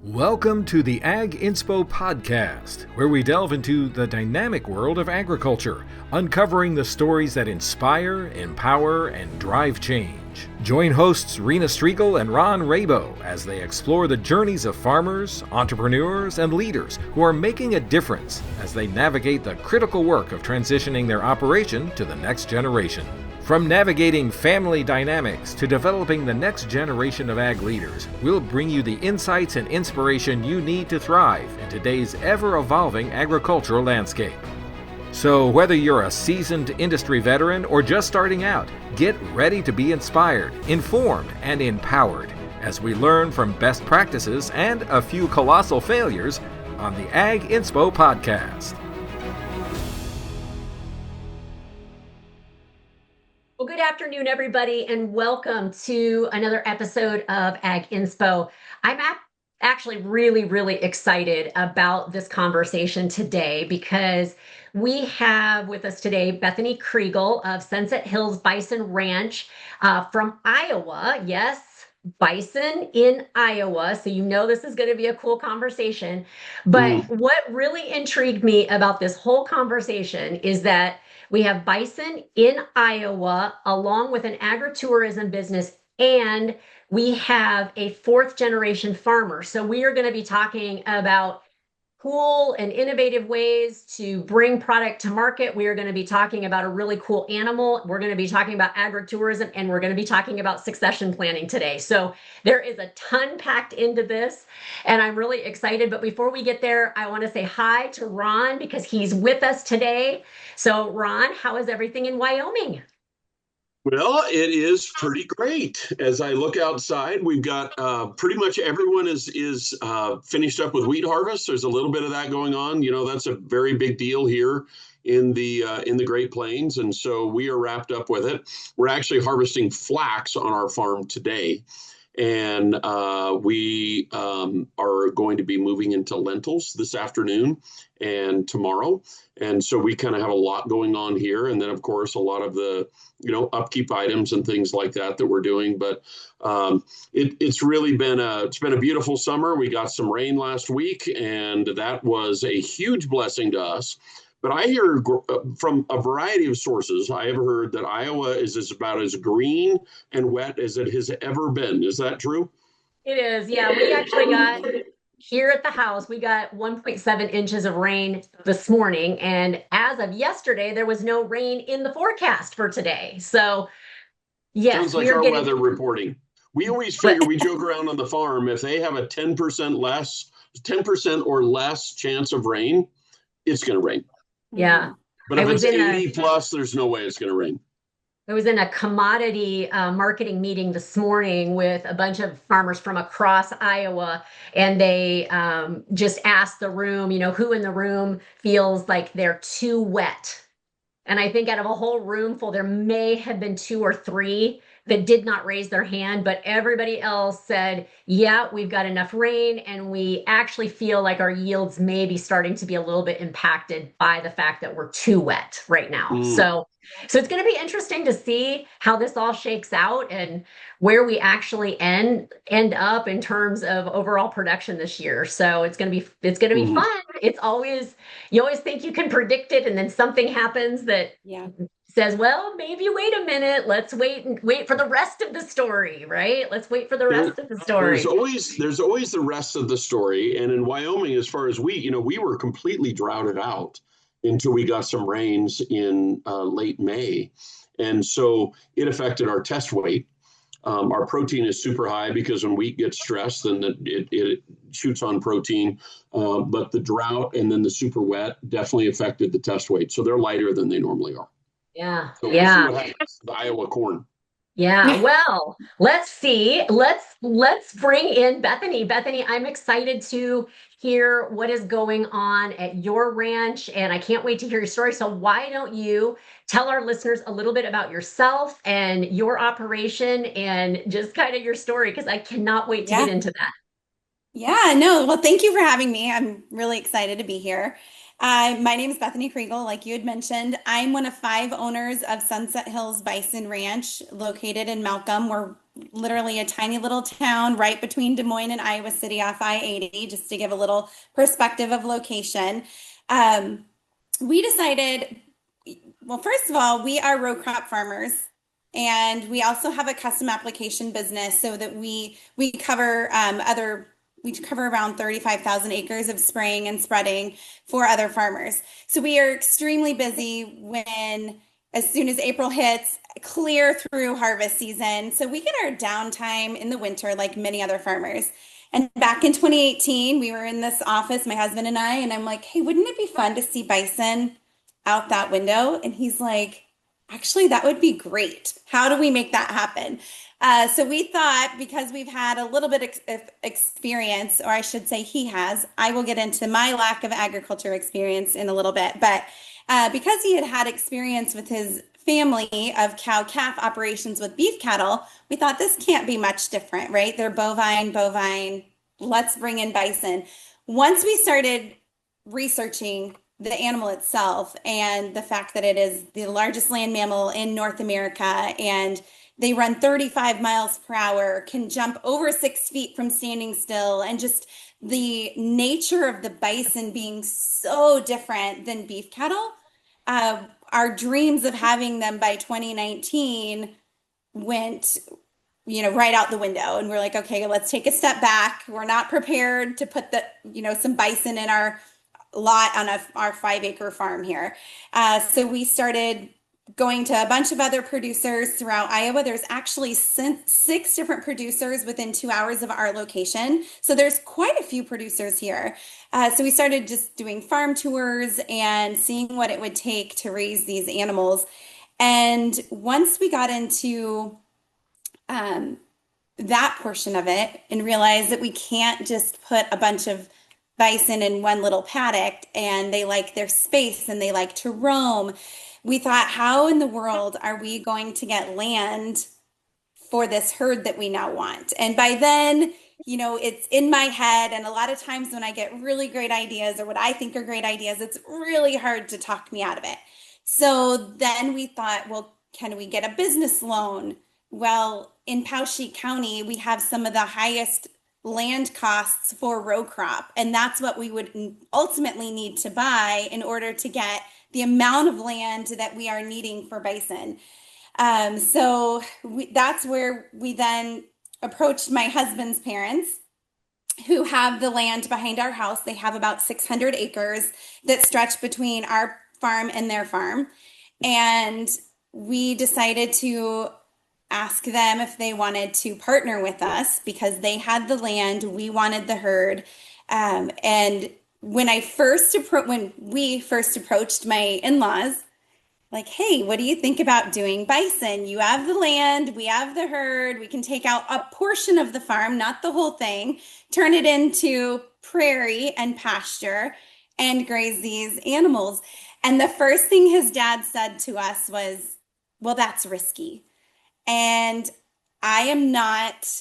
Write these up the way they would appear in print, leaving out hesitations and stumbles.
Welcome to the Ag Inspo podcast, where we delve into the dynamic world of agriculture, uncovering the stories that inspire, empower, and drive change. Join hosts Rena Striegel and Ron Rabo as they explore the journeys of farmers, entrepreneurs, and leaders who are making a difference as they navigate the critical work of transitioning their operation to the next generation. From navigating family dynamics to developing the next generation of ag leaders, we'll bring you the insights and inspiration you need to thrive in today's ever-evolving agricultural landscape. So whether you're a seasoned industry veteran or just starting out, get ready to be inspired, informed, and empowered as we learn from best practices and a few colossal failures on the Ag Inspo podcast. Well, good afternoon, everybody, and welcome to another episode of Ag Inspo. I'm actually really excited about this conversation today because we have with us today Bethany Kriegel of Sunset Hills Bison Ranch from Iowa. Yes, Bison in Iowa. So you know this is going to be a cool conversation. But what really intrigued me about this whole conversation is that we have bison in Iowa, along with an agritourism business, and we have a fourth generation farmer. So we are going to be talking about cool and innovative ways to bring product to market. We are going to be talking about a really cool animal. We're going to be talking about agritourism, and we're going to be talking about succession planning today. So there is a ton packed into this, and I'm really excited. But before we get there, I want to say hi to Ron because he's with us today. So Ron, how is everything in Wyoming? Well, it is pretty great. As I look outside, we've got pretty much everyone is finished up with wheat harvest. There's a little bit of that going on. You know, that's a very big deal here in the Great Plains, and so we are wrapped up with it. We're actually harvesting flax on our farm today, and we are going to be moving into lentils this afternoon and tomorrow. And so we kind of have a lot going on here. And then, of course, a lot of the, upkeep items and things like that we're doing. But it's really been it's been a beautiful summer. We got some rain last week, and that was a huge blessing to us. But I hear from a variety of sources, I have heard that Iowa is about as green and wet as it has ever been. Is that true? It is. Yeah, we actually got here at the house, we got 1.7 inches of rain this morning. And as of yesterday, there was no rain in the forecast for today. So, yes, sounds like our weather reporting. We always figure, we joke around on the farm, if they have a 10% or less chance of rain, it's going to rain. Yeah. But if it's 80 plus, there's no way it's going to rain. I was in a commodity marketing meeting this morning with a bunch of farmers from across Iowa, and they just asked the room, who in the room feels like they're too wet. And I think out of a whole room full, there may have been 2 or 3 that did not raise their hand, but everybody else said, yeah, we've got enough rain, and we actually feel like our yields may be starting to be a little bit impacted by the fact that we're too wet right now. So it's going to be interesting to see how this all shakes out and where we actually end up in terms of overall production this year. So it's going to be fun. It's always, you always think you can predict it, and then something happens that says, well, maybe wait a minute, let's wait for the rest of the story, right? Let's wait for the rest of the story. There's always the rest of the story. And in Wyoming, as far as wheat, we were completely droughted out until we got some rains in late May. And so it affected our test weight. Our protein is super high because when wheat gets stressed, then it shoots on protein. But the drought and then the super wet definitely affected the test weight. So they're lighter than they normally are. Yeah. So we'll see what happens to the Iowa corn. Yeah, well, let's see. Let's bring in Bethany. Bethany, I'm excited to hear what is going on at your ranch, and I can't wait to hear your story. So why don't you tell our listeners a little bit about yourself and your operation and just kind of your story, because I cannot wait to get into that. Yeah, no, well, thank you for having me. I'm really excited to be here. My name is Bethany Kriegel, like you had mentioned. I'm one of 5 owners of Sunset Hills Bison Ranch, located in Malcolm. We're literally a tiny little town right between Des Moines and Iowa City off I-80, just to give a little perspective of location. Um, we decided, well, first of all, we are row crop farmers. And we also have a custom application business so that we cover we cover around 35,000 acres of spraying and spreading for other farmers. So we are extremely busy as soon as April hits, clear through harvest season. So we get our downtime in the winter like many other farmers. And back in 2018, we were in this office, my husband and I, and I'm like, hey, wouldn't it be fun to see bison out that window? And he's like, actually, that would be great. How do we make that happen? So we thought, because we've had a little bit of experience, or I should say he has, I will get into my lack of agriculture experience in a little bit, but because he had experience with his family of cow-calf operations with beef cattle, we thought this can't be much different, right? They're bovine, let's bring in bison. Once we started researching the animal itself and the fact that it is the largest land mammal in North America, and they run 35 miles per hour, can jump over 6 feet from standing still, and just the nature of the bison being so different than beef cattle, our dreams of having them by 2019 went right out the window. And we're like, okay, let's take a step back. We're not prepared to put some bison in our lot on our 5-acre farm here. So we started going to a bunch of other producers throughout Iowa. There's actually 6 different producers within 2 hours of our location. So there's quite a few producers here. So we started just doing farm tours and seeing what it would take to raise these animals. And once we got into that portion of it and realized that we can't just put a bunch of bison in one little paddock, and they like their space and they like to roam, we thought, how in the world are we going to get land for this herd that we now want? And by then, it's in my head. And a lot of times when I get really great ideas, or what I think are great ideas, it's really hard to talk me out of it. So then we thought, well, can we get a business loan? Well, in Poweshiek County, we have some of the highest land costs for row crop. And that's what we would ultimately need to buy in order to get the amount of land that we are needing for bison. So that's where we then approached my husband's parents, who have the land behind our house. They have about 600 acres that stretch between our farm and their farm. And we decided to ask them if they wanted to partner with us because they had the land, we wanted the herd. And when we first approached my in-laws, like, hey, what do you think about doing bison? You have the land, we have the herd, we can take out a portion of the farm, not the whole thing, turn it into prairie and pasture and graze these animals. And the first thing his dad said to us was, well, that's risky. And I am not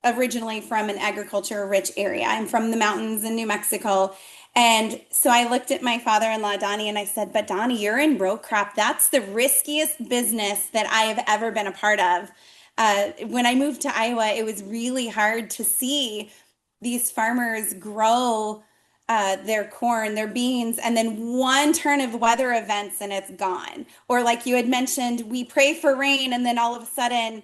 originally from an agriculture rich area. I'm from the mountains in New Mexico. And so I looked at my father-in-law, Donnie, and I said, but Donnie, you're in row crop. That's the riskiest business that I have ever been a part of. When I moved to Iowa, it was really hard to see these farmers grow their corn, their beans, and then one turn of weather events and it's gone. Or like you had mentioned, we pray for rain and then all of a sudden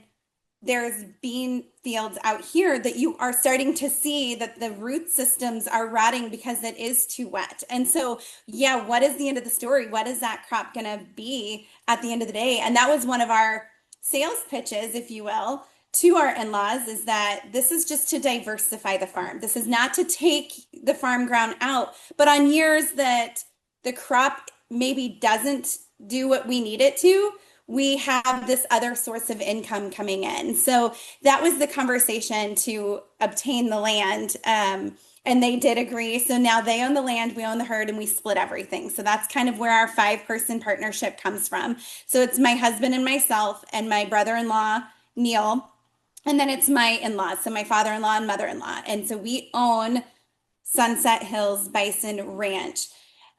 there's bean fields out here that you are starting to see that the root systems are rotting because it is too wet. And so, yeah, what is the end of the story? What is that crop going to be at the end of the day? And that was one of our sales pitches, if you will, to our in-laws, is that this is just to diversify the farm. This is not to take the farm ground out, but on years that the crop maybe doesn't do what we need it to, we have this other source of income coming in. So that was the conversation to obtain the land. And they did agree. So now they own the land, we own the herd, and we split everything. So that's kind of where our 5-person partnership comes from. So it's my husband and myself and my brother-in-law, Neil. And then it's my in-laws, so my father-in-law and mother-in-law. And so we own Sunset Hills Bison Ranch.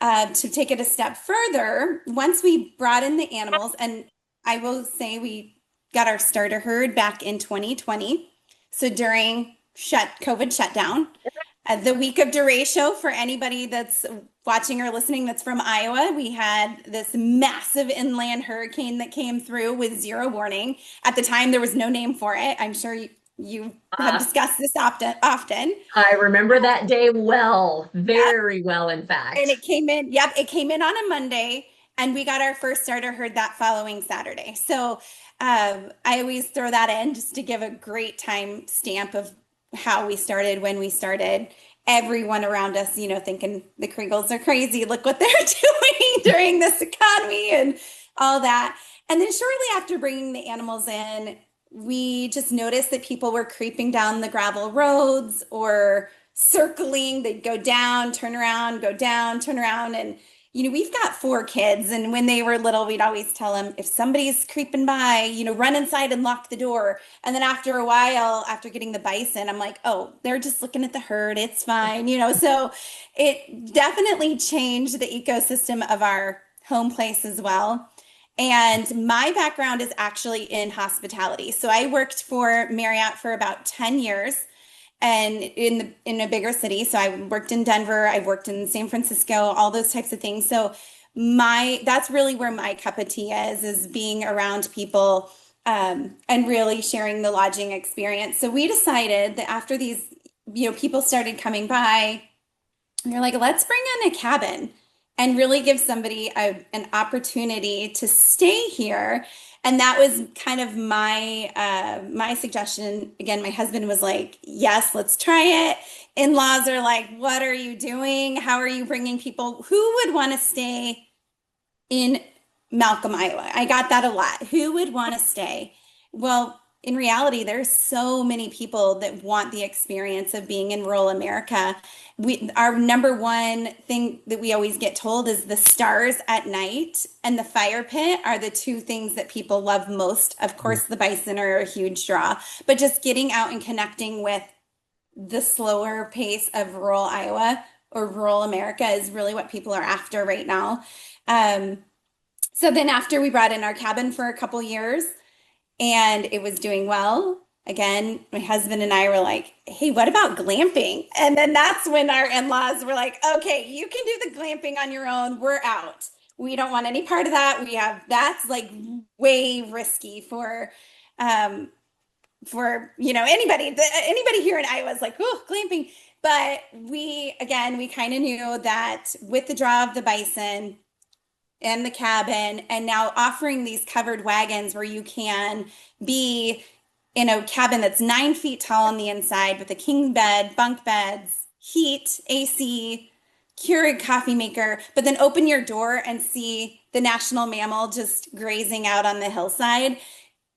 To take it a step further, once we brought in the animals, and I will say we got our starter herd back in 2020. So during COVID shutdown, the week of derecho, for anybody that's watching or listening that's from Iowa, we had this massive inland hurricane that came through with zero warning. At the time, there was no name for it. I'm sure you have discussed this often. I remember that day well, Yep. very well, in And fact. it came in, it came in on a Monday, and we got our first starter herd that following Saturday. So I always throw that in just to give a great time stamp of how we started, when we started. Everyone around us, thinking the Kriegels are crazy. Look what they're doing during this economy and all that. And then shortly after bringing the animals in, we just noticed that people were creeping down the gravel roads or circling. They'd go down, turn around, go down, turn around. And, we've got 4 kids. And when they were little, we'd always tell them, if somebody's creeping by, run inside and lock the door. And then after a while, after getting the bison, I'm like, oh, they're just looking at the herd. It's fine. So it definitely changed the ecosystem of our home place as well. And my background is actually in hospitality. So I worked for Marriott for about 10 years and in a bigger city. So I worked in Denver, I worked in San Francisco, all those types of things. So that's really where my cup of tea is being around people and really sharing the lodging experience. So we decided that after these, people started coming by, you're like, let's bring in a cabin and really give somebody an opportunity to stay here. And that was kind of my suggestion. Again, my husband was like, yes, let's try it. In-laws are like, what are you doing? How are you bringing people? Who would want to stay in Malcolm, Iowa? I got that a lot. Who would want to stay? Well, in reality, there's so many people that want the experience of being in rural America. Our number one thing that we always get told is the stars at night and the fire pit are the 2 things that people love most. Of course, the bison are a huge draw, but just getting out and connecting with the slower pace of rural Iowa or rural America is really what people are after right now. So then after we brought in our cabin for a couple years, and it was doing well. Again, my husband and I were like, hey, what about glamping? And then that's when our in-laws were like, okay, you can do the glamping on your own. We're out. We don't want any part of that. That's like way risky for anybody here in Iowa is like, oh, glamping. But we kind of knew that with the draw of the bison and the cabin, and now offering these covered wagons where you can be in a cabin that's 9 feet tall on the inside with a king bed, bunk beds, heat, AC, Keurig coffee maker, but then open your door and see the national mammal just grazing out on the hillside.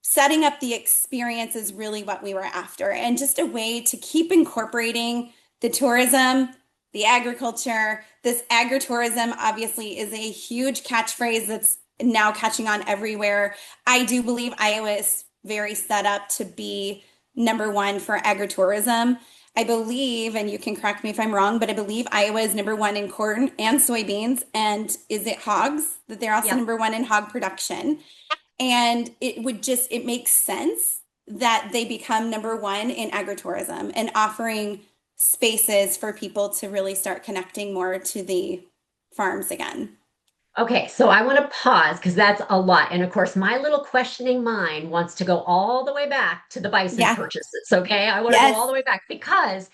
Setting up the experience is really what we were after, and just a way to keep incorporating the tourism, the agriculture. This agritourism obviously is a huge catchphrase that's now catching on everywhere. I do believe Iowa is very set up to be number 1 for agritourism. I believe, and you can correct me if I'm wrong, but I believe Iowa is number 1 in corn and soybeans. And is it hogs? That they're also number 1 in hog production. And it makes sense that they become number 1 in agritourism and offering spaces for people to really start connecting more to the farms again. Okay, so I want to pause because that's a lot. And of course, my little questioning mind wants to go all the way back to the bison purchases. Okay, I want to go all the way back because,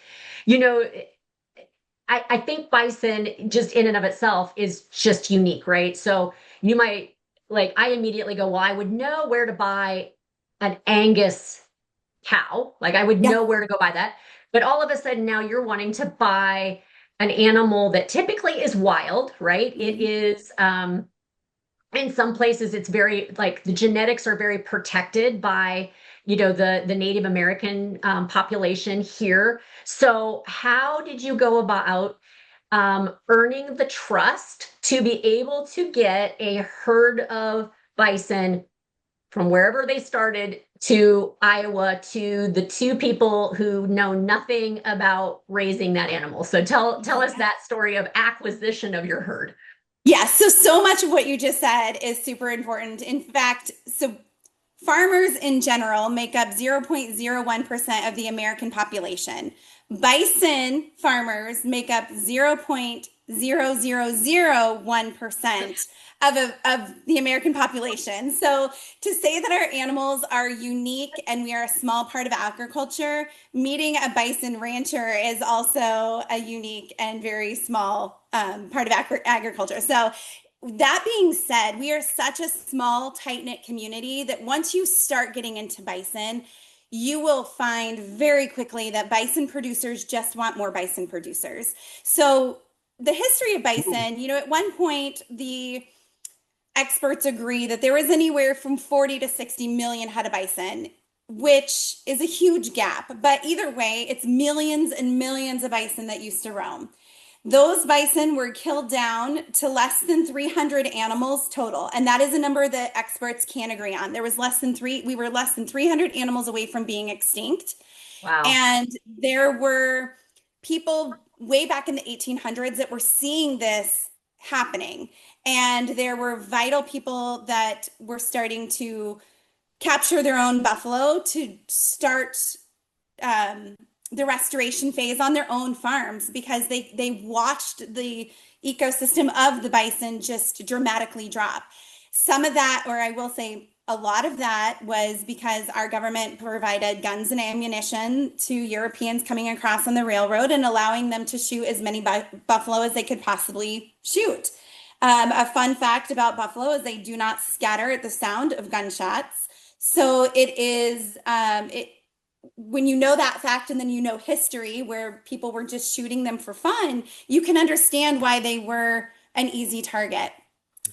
I think bison just in and of itself is just unique, right? So you might, I immediately go, well, I would know where to buy an Angus cow. I would know where to go buy that. But all of a sudden now you're wanting to buy an animal that typically is wild, right? It is, in some places it's very, the genetics are very protected by, the Native American population here. So how did you go about earning the trust to be able to get a herd of bison from wherever they started to Iowa to the 2 people who know nothing about raising that animal? So tell us that story of acquisition of your herd. Yeah, so much of what you just said is super important. In fact, so farmers in general make up 0.01% of the American population. Bison farmers make up 0.0001% of the American population. So to say that our animals are unique and we are a small part of agriculture, meeting a bison rancher is also a unique and very small part of agriculture. So that being said, we are such a small, tight-knit community that once you start getting into bison, you will find very quickly that bison producers just want more bison producers. So the history of bison, at one point, the experts agree that there was anywhere from 40 to 60 million head of bison, which is a huge gap. But either way, it's millions and millions of bison that used to roam. Those bison were killed down to less than 300 animals total. And that is a number that experts can agree on. We were less than 300 animals away from being extinct. Wow. And there were people way back in the 1800s that were seeing this happening. And there were vital people that were starting to capture their own buffalo to start the restoration phase on their own farms because they watched the ecosystem of the bison just dramatically drop. Some of that, or I will say a lot of that, was because our government provided guns and ammunition to Europeans coming across on the railroad and allowing them to shoot as many buffalo as they could possibly shoot. A fun fact about buffalo is they do not scatter at the sound of gunshots. So it is, when you know that fact and then you know history where people were just shooting them for fun, you can understand why they were an easy target.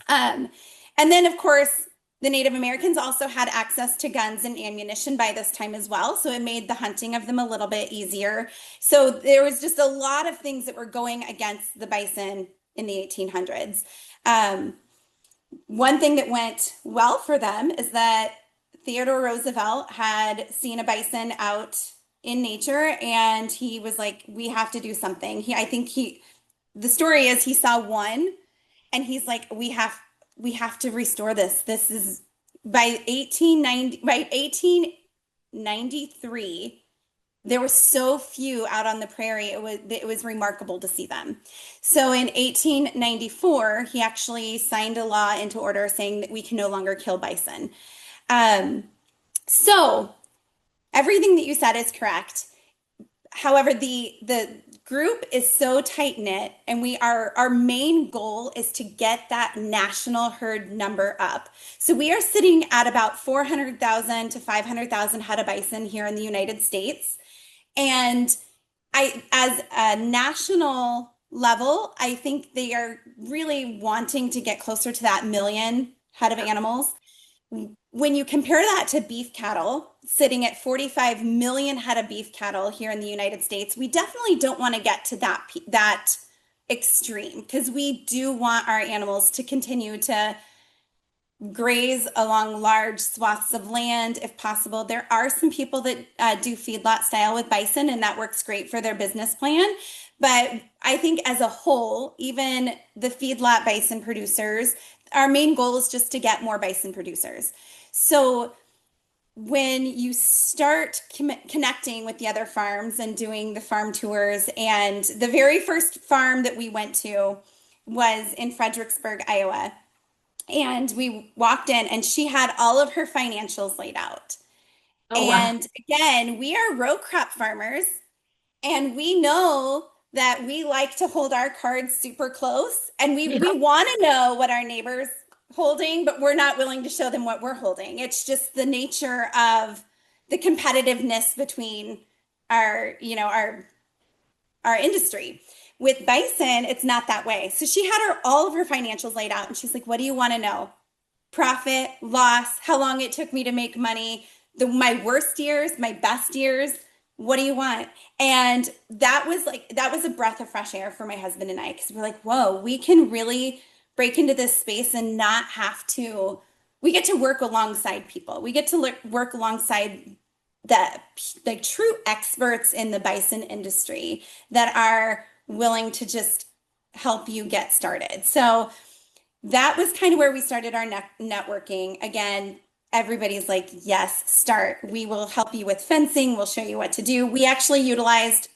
And then, of course, the Native Americans also had access to guns and ammunition by this time as well. So it made the hunting of them a little bit easier. So there was just a lot of things that were going against the bison in the 1800s. One thing that went well for them is that Theodore Roosevelt had seen a bison out in nature and he was like, we have to do something. The story is he saw one and he's like, we have to restore this. This is by 1893, there were so few out on the prairie. It was remarkable to see them. So in 1894, he actually signed a law into order saying that we can no longer kill bison. So everything that you said is correct. However, the group is so tight knit, and our main goal is to get that national herd number up. So we are sitting at about 400,000 to 500,000 head of bison here in the United States. And as a national level, I think they are really wanting to get closer to that million head of animals. When you compare that to beef cattle, sitting at 45 million head of beef cattle here in the United States, we definitely don't want to get to that extreme because we do want our animals to continue to graze along large swaths of land if possible. There are some people that do feedlot style with bison, and that works great for their business plan. But I think as a whole, even the feedlot bison producers, our main goal is just to get more bison producers. So when you start connecting with the other farms and doing the farm tours, and the very first farm that we went to was in Fredericksburg, Iowa. And we walked in and she had all of her financials laid out. Oh, wow. And again, we are row crop farmers and we know that we like to hold our cards super close and we want to know what our neighbors holding, but we're not willing to show them what we're holding. It's just the nature of the competitiveness between our industry. With bison, it's not that way. So she had all of her financials laid out and she's like, what do you want to know? Profit, loss, how long it took me to make money, my worst years, my best years. What do you want? And that was a breath of fresh air for my husband and I, because we're like, whoa, we can really break into this space and not have to, we get to work alongside people. We get to work alongside the true experts in the bison industry that are willing to just help you get started. So that was kind of where we started our networking. Again, everybody's like, yes, start. We will help you with fencing. We'll show you what to do. We actually utilized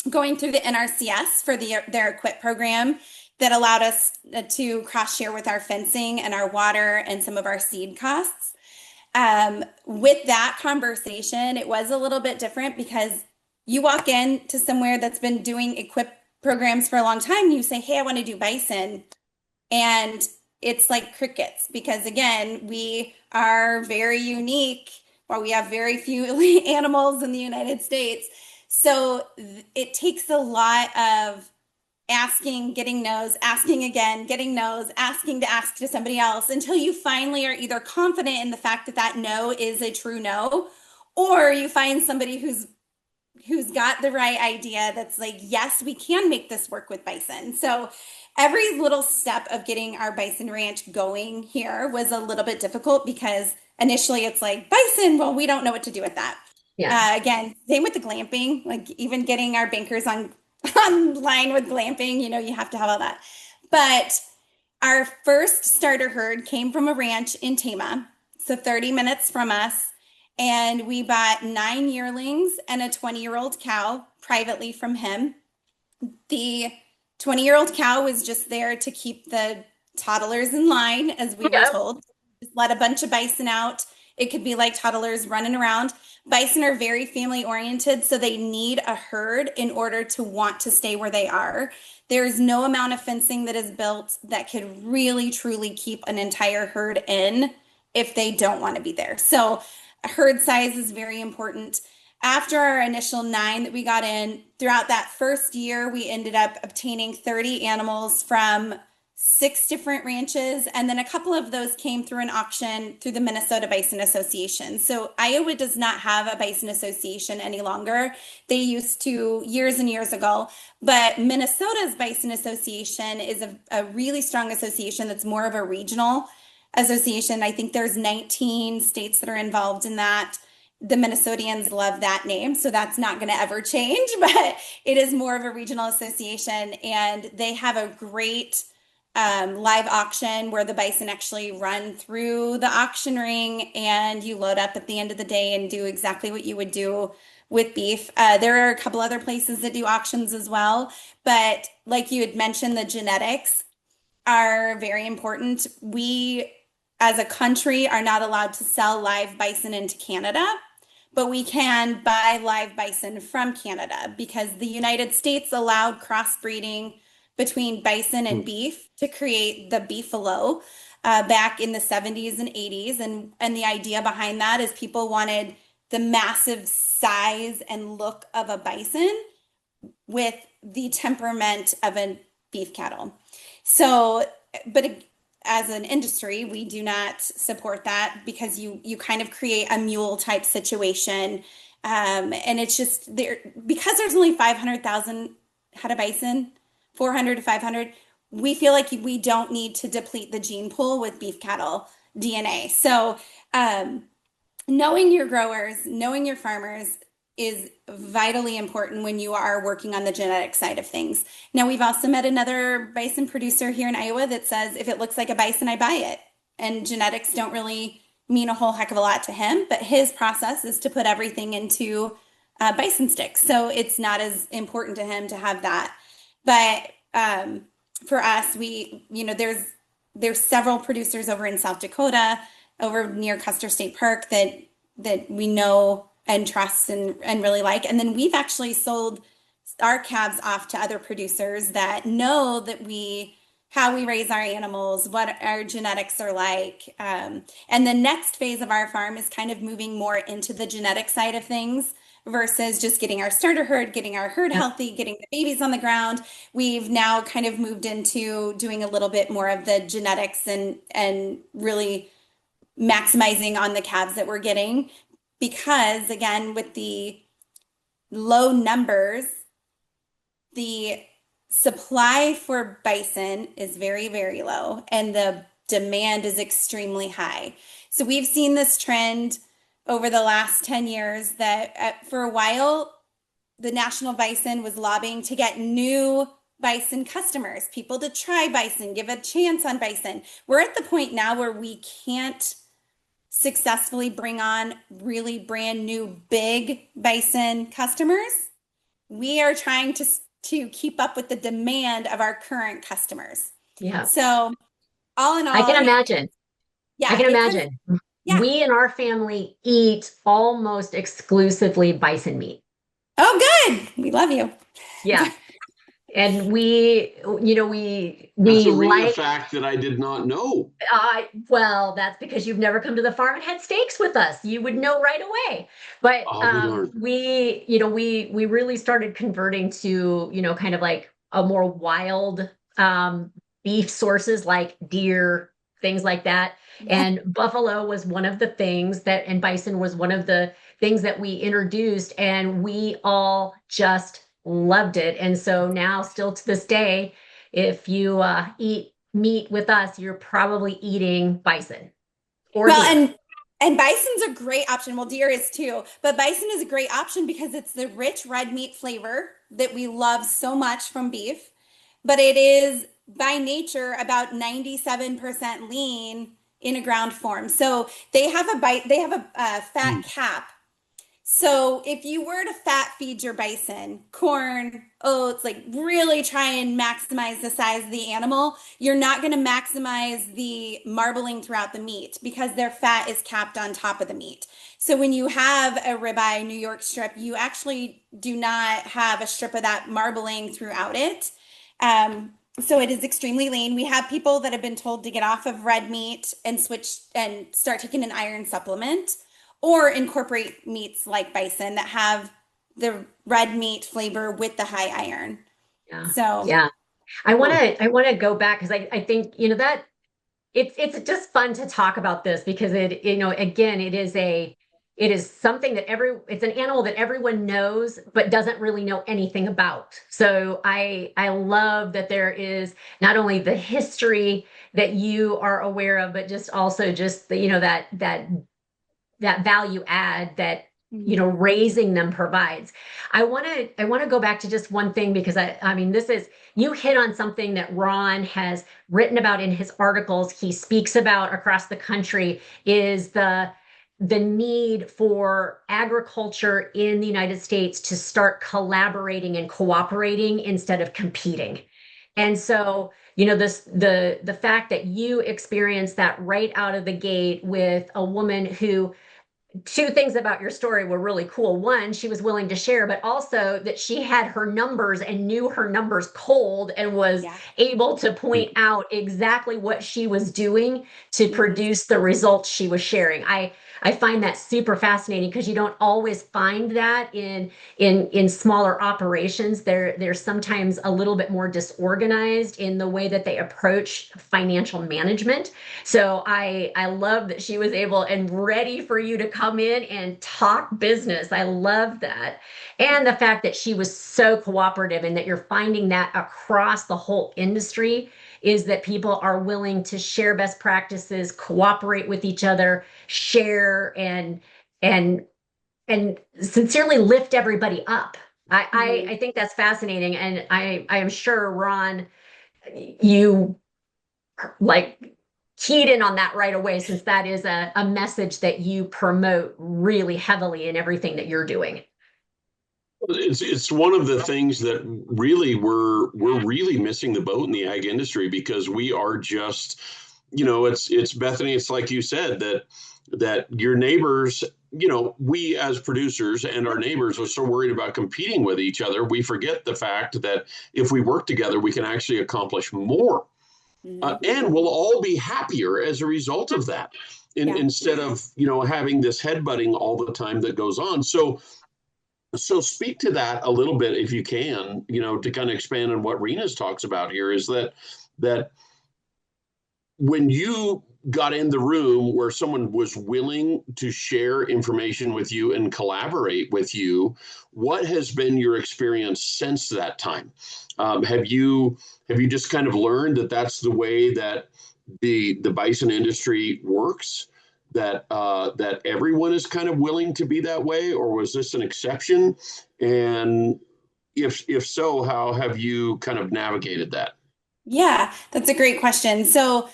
going through the NRCS for their equip program that allowed us to cross share with our fencing and our water and some of our seed costs. With that conversation, it was a little bit different because you walk into somewhere that's been doing equip programs for a long time, you say, hey, I want to do bison. And it's like crickets because, again, we are very unique. Well, we have very few animals in the United States. So it takes a lot of asking, getting no's, asking again, getting no's, asking to ask to somebody else until you finally are either confident in the fact that that no is a true no, or you find somebody who's got the right idea that's like, yes, we can make this work with bison. So every little step of getting our bison ranch going here was a little bit difficult because initially it's like bison, well, we don't know what to do with that. Yeah. Again, same with the glamping, like even getting our bankers online with glamping, you have to have all that. But our first starter herd came from a ranch in Tama, so 30 minutes from us. And we bought 9 yearlings and a 20-year-old cow privately from him. The 20-year-old cow was just there to keep the toddlers in line, as we were Yeah. told. Just let a bunch of bison out. It could be like toddlers running around. Bison are very family oriented, so they need a herd in order to want to stay where they are. There's no amount of fencing that is built that could really, truly keep an entire herd in if they don't want to be there. So herd size is very important. After our initial 9 that we got in, throughout that first year, we ended up obtaining 30 animals from 6 different ranches, and then a couple of those came through an auction through the Minnesota Bison Association. So Iowa does not have a bison association any longer. They used to years and years ago, but Minnesota's Bison Association is a really strong association that's more of a regional association. I think there's 19 states that are involved in that. The Minnesotans love that name, so that's not going to ever change, but it is more of a regional association, and they have a great live auction where the bison actually run through the auction ring and you load up at the end of the day and do exactly what you would do with beef. There are a couple other places that do auctions as well, but like you had mentioned, the genetics are very important. We, as a country, are not allowed to sell live bison into Canada, but we can buy live bison from Canada because the United States allowed crossbreeding between bison and beef to create the beefalo back in the 70s and 80s. And the idea behind that is people wanted the massive size and look of a bison with the temperament of a beef cattle. So, but as an industry, we do not support that because you kind of create a mule type situation. And it's just there because there's only 500,000 head of bison, 400 to 500. We feel like we don't need to deplete the gene pool with beef cattle DNA. So, knowing your growers, knowing your farmers is vitally important when you are working on the genetic side of things. Now, we've also met another bison producer here in Iowa that says, if it looks like a bison, I buy it. And genetics don't really mean a whole heck of a lot to him, but his process is to put everything into bison sticks. So it's not as important to him to have that. But for us, there's several producers over in South Dakota, over near Custer State Park that we know and trust and really like. And then we've actually sold our calves off to other producers that know that how we raise our animals, what our genetics are like. And the next phase of our farm is kind of moving more into the genetic side of things versus just getting our starter herd, getting our herd healthy, getting the babies on the ground. We've now kind of moved into doing a little bit more of the genetics and really maximizing on the calves that we're getting. Because again, with the low numbers, the supply for bison is very, very low and the demand is extremely high. So we've seen this trend over the last 10 years that for a while, the National Bison was lobbying to get new bison customers, people to try bison, give a chance on bison. We're at the point now where we can't successfully bring on really brand new big bison customers. We are trying to keep up with the demand of our current customers. Yeah. So all in I all, can imagine. I yeah, can it comes, imagine. yeah. We in our family eat almost exclusively bison meat. Oh, good. We love you. Yeah. And That's we a Rena like fact that I did not know. well, that's because you've never come to the farm and had steaks with us. You would know right away. But I'll be darned. we really started converting to, kind of like a more wild beef sources like deer, things like that. And buffalo was one of the things and bison was one of the things that we introduced, and we all just loved it. And so now, still to this day, if you eat meat with us, you're probably eating bison or Well, deer. and bison's a great option. Well, deer is too, but bison is a great option because it's the rich red meat flavor that we love so much from beef, but it is by nature about 97% lean in a ground form. So they have a fat cap. So if you were to fat feed your bison, corn, oats, like really try and maximize the size of the animal, you're not going to maximize the marbling throughout the meat because their fat is capped on top of the meat. So when you have a ribeye New York strip, you actually do not have a strip of that marbling throughout it. So it is extremely lean. We have people that have been told to get off of red meat and switch and start taking an iron supplement or incorporate meats like bison that have the red meat flavor with the high iron. Yeah. So, Yeah. I want Huh. to I want to go back because I think, that it's just fun to talk about this because again, it is something that it's an animal that everyone knows but doesn't really know anything about. So I love that there is not only the history that you are aware of, but just also just the, that value add that raising them provides. I want to go back to just one thing because I mean, this is, you hit on something that Ron has written about in his articles. He speaks about across the country is the need for agriculture in the United States to start collaborating and cooperating instead of competing. And so, the fact that you experienced that right out of the gate with a woman who, two things about your story were really cool. One, she was willing to share, but also that she had her numbers and knew her numbers cold and was able to point out exactly what she was doing to produce the results she was sharing. I find that super fascinating because you don't always find that in smaller operations. They're sometimes a little bit more disorganized in the way that they approach financial management. So I love that she was able and ready for you to come in and talk business. I love that. And the fact that she was so cooperative and that you're finding that across the whole industry is that people are willing to share best practices, cooperate with each other, share and and sincerely lift everybody up. I think that's fascinating. And I am sure, Ron, you like keyed in on that right away, since that is a message that you promote really heavily in everything that you're doing. It's one of the things that really we're really missing the boat in the ag industry because we are just, it's Bethany. It's like you said that your neighbors, we as producers and our neighbors are so worried about competing with each other, we forget the fact that if we work together, we can actually accomplish more. And we'll all be happier as a result of that instead of, having this headbutting all the time that goes on. So speak to that a little bit if you can, to kind of expand on what Rena's talks about here is that when you got in the room where someone was willing to share information with you and collaborate with you, what has been your experience since that time? Have you just kind of learned that that's the way that the bison industry works? That everyone is kind of willing to be that way, or was this an exception? And if so, how have you kind of navigated that? Yeah, that's a great question. So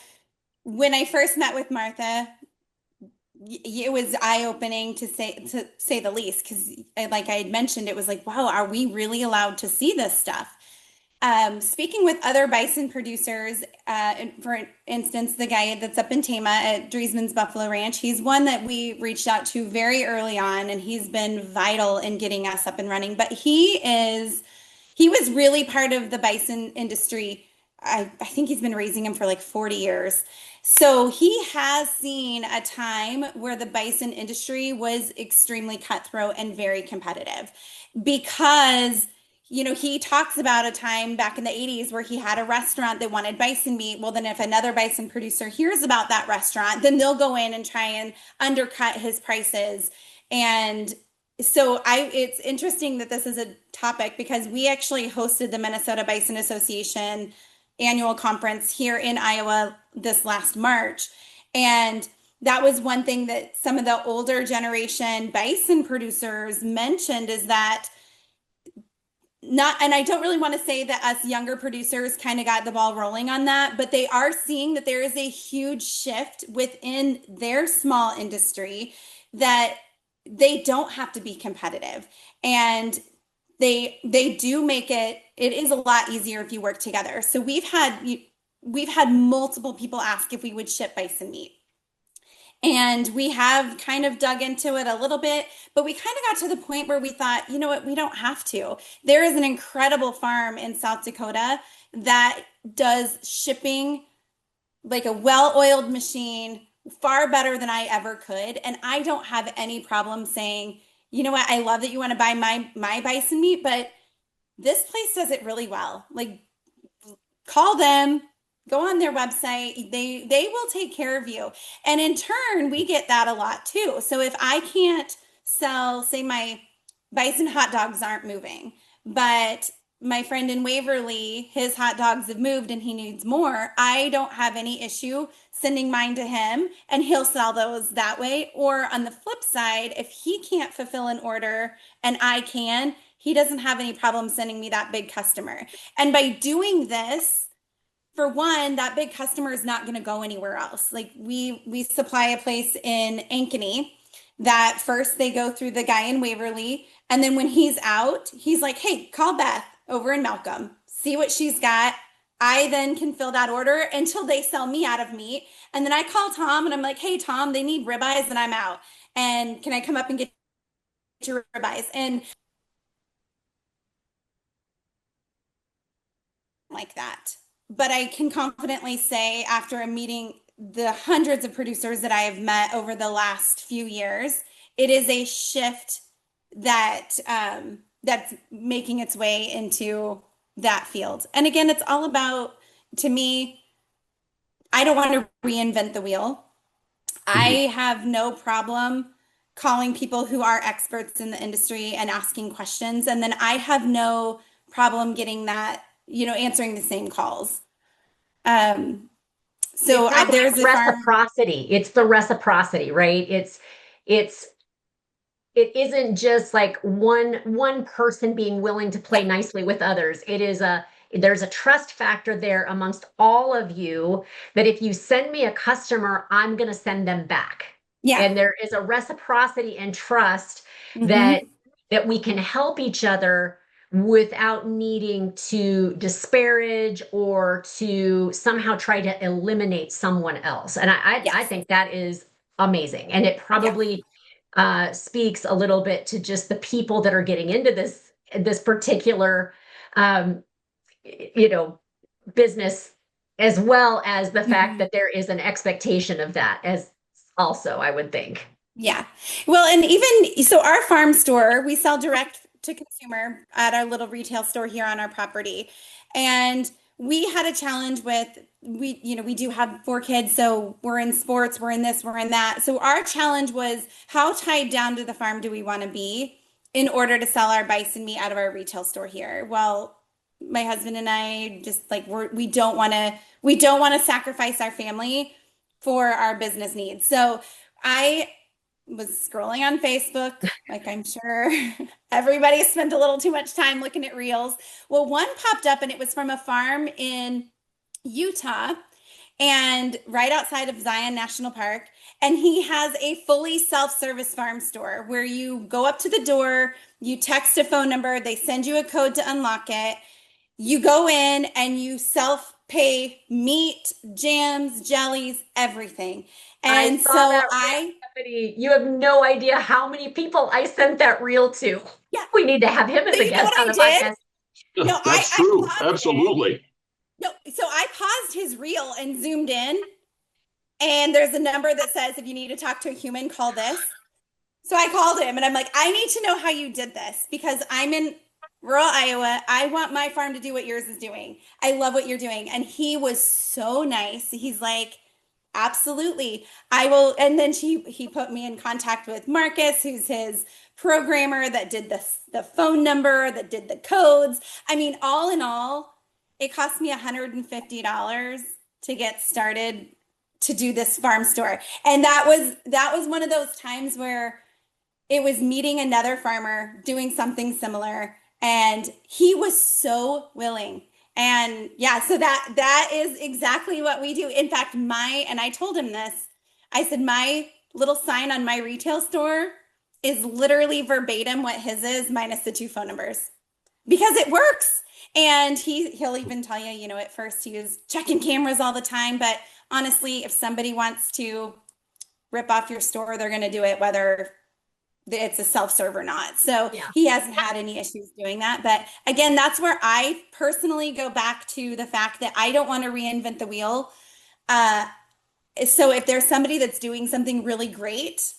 when I first met with Martha, it was eye-opening to say the least, because like I had mentioned, it was like, wow, are we really allowed to see this stuff? Speaking with other bison producers, for instance, the guy that's up in Tama at Driesman's Buffalo Ranch, he's one that we reached out to very early on, and he's been vital in getting us up and running. But he was really part of the bison industry. I think he's been raising them for like 40 years. So he has seen a time where the bison industry was extremely cutthroat and very competitive because he talks about a time back in the 80s where he had a restaurant that wanted bison meat. Well, then if another bison producer hears about that restaurant, then they'll go in and try and undercut his prices. And so it's interesting that this is a topic because we actually hosted the Minnesota Bison Association annual conference here in Iowa this last March. And that was one thing that some of the older generation bison producers mentioned is that and I don't really want to say that us younger producers kind of got the ball rolling on that, but they are seeing that there is a huge shift within their small industry that they don't have to be competitive. And they do make it is a lot easier if you work together. So we've had multiple people ask if we would ship bison meat. And we have kind of dug into it a little bit, but we kind of got to the point where we thought, you know what, we don't have to. There is an incredible farm in South Dakota that does shipping like a well-oiled machine far better than I ever could. And I don't have any problem saying, you know what, I love that you want to buy my bison meat, but this place does it really well. Like, call them, go on their website. They will take care of you. And in turn, we get that a lot too. So if I can't sell, say my bison hot dogs aren't moving, but my friend in Waverly, his hot dogs have moved and he needs more, I don't have any issue sending mine to him and he'll sell those that way. Or on the flip side, if he can't fulfill an order and I can, he doesn't have any problem sending me that big customer. And by doing this, for one, that big customer is not going to go anywhere else. Like we supply a place in Ankeny that first they go through the guy in Waverly. And then when he's out, he's like, hey, call Beth over in Malcolm, see what she's got. I then can fill that order until they sell me out of meat. And then I call Tom and I'm like, hey, Tom, they need ribeyes and I'm out. And can I come up and get your ribeyes? And like that. But I can confidently say after a meeting the hundreds of producers that I have met over the last few years, it is a shift that that's making its way into that field. And again, it's all about, to me, I don't want to reinvent the wheel. I have no problem calling people who are experts in the industry and asking questions. And then I have no problem getting that, answering the same calls. So there's this reciprocity. It's the reciprocity, right? It isn't just like one person being willing to play nicely with others. There's a trust factor there amongst all of you that if you send me a customer, I'm going to send them back. Yeah. And there is a reciprocity and trust that we can help each other without needing to disparage or to somehow try to eliminate someone else. And I think that is amazing. And it probably speaks a little bit to just the people that are getting into this particular business, as well as the fact that there is an expectation of that as also, I would think. Yeah. Well, and even so, our farm store, we sell direct to consumer at our little retail store here on our property. And we had a challenge with, we do have 4 kids, so we're in sports, we're in this, we're in that. So our challenge was, how tied down to the farm do we want to be in order to sell our bison meat out of our retail store here? Well, my husband and I just we don't want to sacrifice our family for our business needs. So I was scrolling on Facebook, like I'm sure everybody spent a little too much time looking at reels. Well, one popped up and it was from a farm in Utah. and right outside of Zion National Park. And he has a fully self-service farm store where you go up to the door, you text a phone number, they send you a code to unlock it. You go in and you self-pay meat, jams, jellies, everything. And I saw that I, Bethany. You have no idea how many people I sent that reel to. yeah. We need to have him as So a you know guest what on I the did? podcast. No, That's I true. paused it. Absolutely. No, so I paused his reel and zoomed in, and there's a number that says if you need to talk to a human, call this. So I called him and I'm like, I need to know how you did this because I'm in rural Iowa. I want my farm to do what yours is doing. I love what you're doing. And he was so nice. He's like, absolutely. I will. And then he put me in contact with Marcus, who's his programmer that did the phone number, that did the codes. I mean, all in all, it cost me $150 to get started to do this farm store. And that was one of those times where it was meeting another farmer doing something similar, and he was so willing. And yeah, so that is exactly what we do. In fact, and I told him this, I said my little sign on my retail store is literally verbatim what his is minus the 2 phone numbers because it works. And he'll even tell you, at first he was checking cameras all the time, but honestly, if somebody wants to rip off your store, they're going to do it whether it's a self-serve or not. So Yeah. he hasn't had any issues doing that. But again, that's where I personally go back to the fact that I don't want to reinvent the wheel. So if there's somebody that's doing something really great,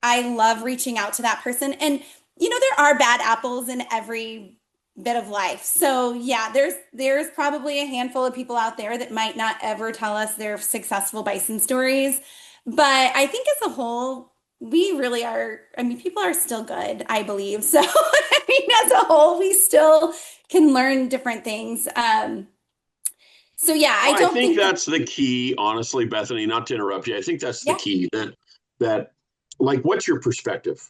I love reaching out to that person. And there are bad apples in every bit of life. So yeah, there's probably a handful of people out there that might not ever tell us their successful bison stories. But I think as a whole, we really are, people are still good, I believe. So, as a whole, we still can learn different things. So yeah, I don't think that's the key, honestly, Bethany, not to interrupt you. I think that's the key that like, what's your perspective,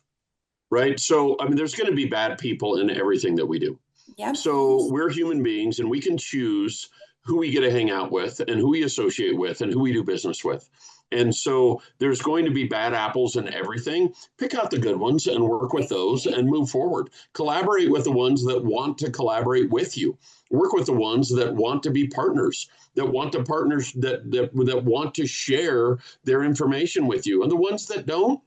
right? So, there's going to be bad people in everything that we do. Yep. So we're human beings and we can choose who we get to hang out with and who we associate with and who we do business with. And so there's going to be bad apples in everything. Pick out the good ones and work with those and move forward. Collaborate with the ones that want to collaborate with you. Work with the ones that want to be partners, that want to partners that want to share their information with you. And the ones that don't,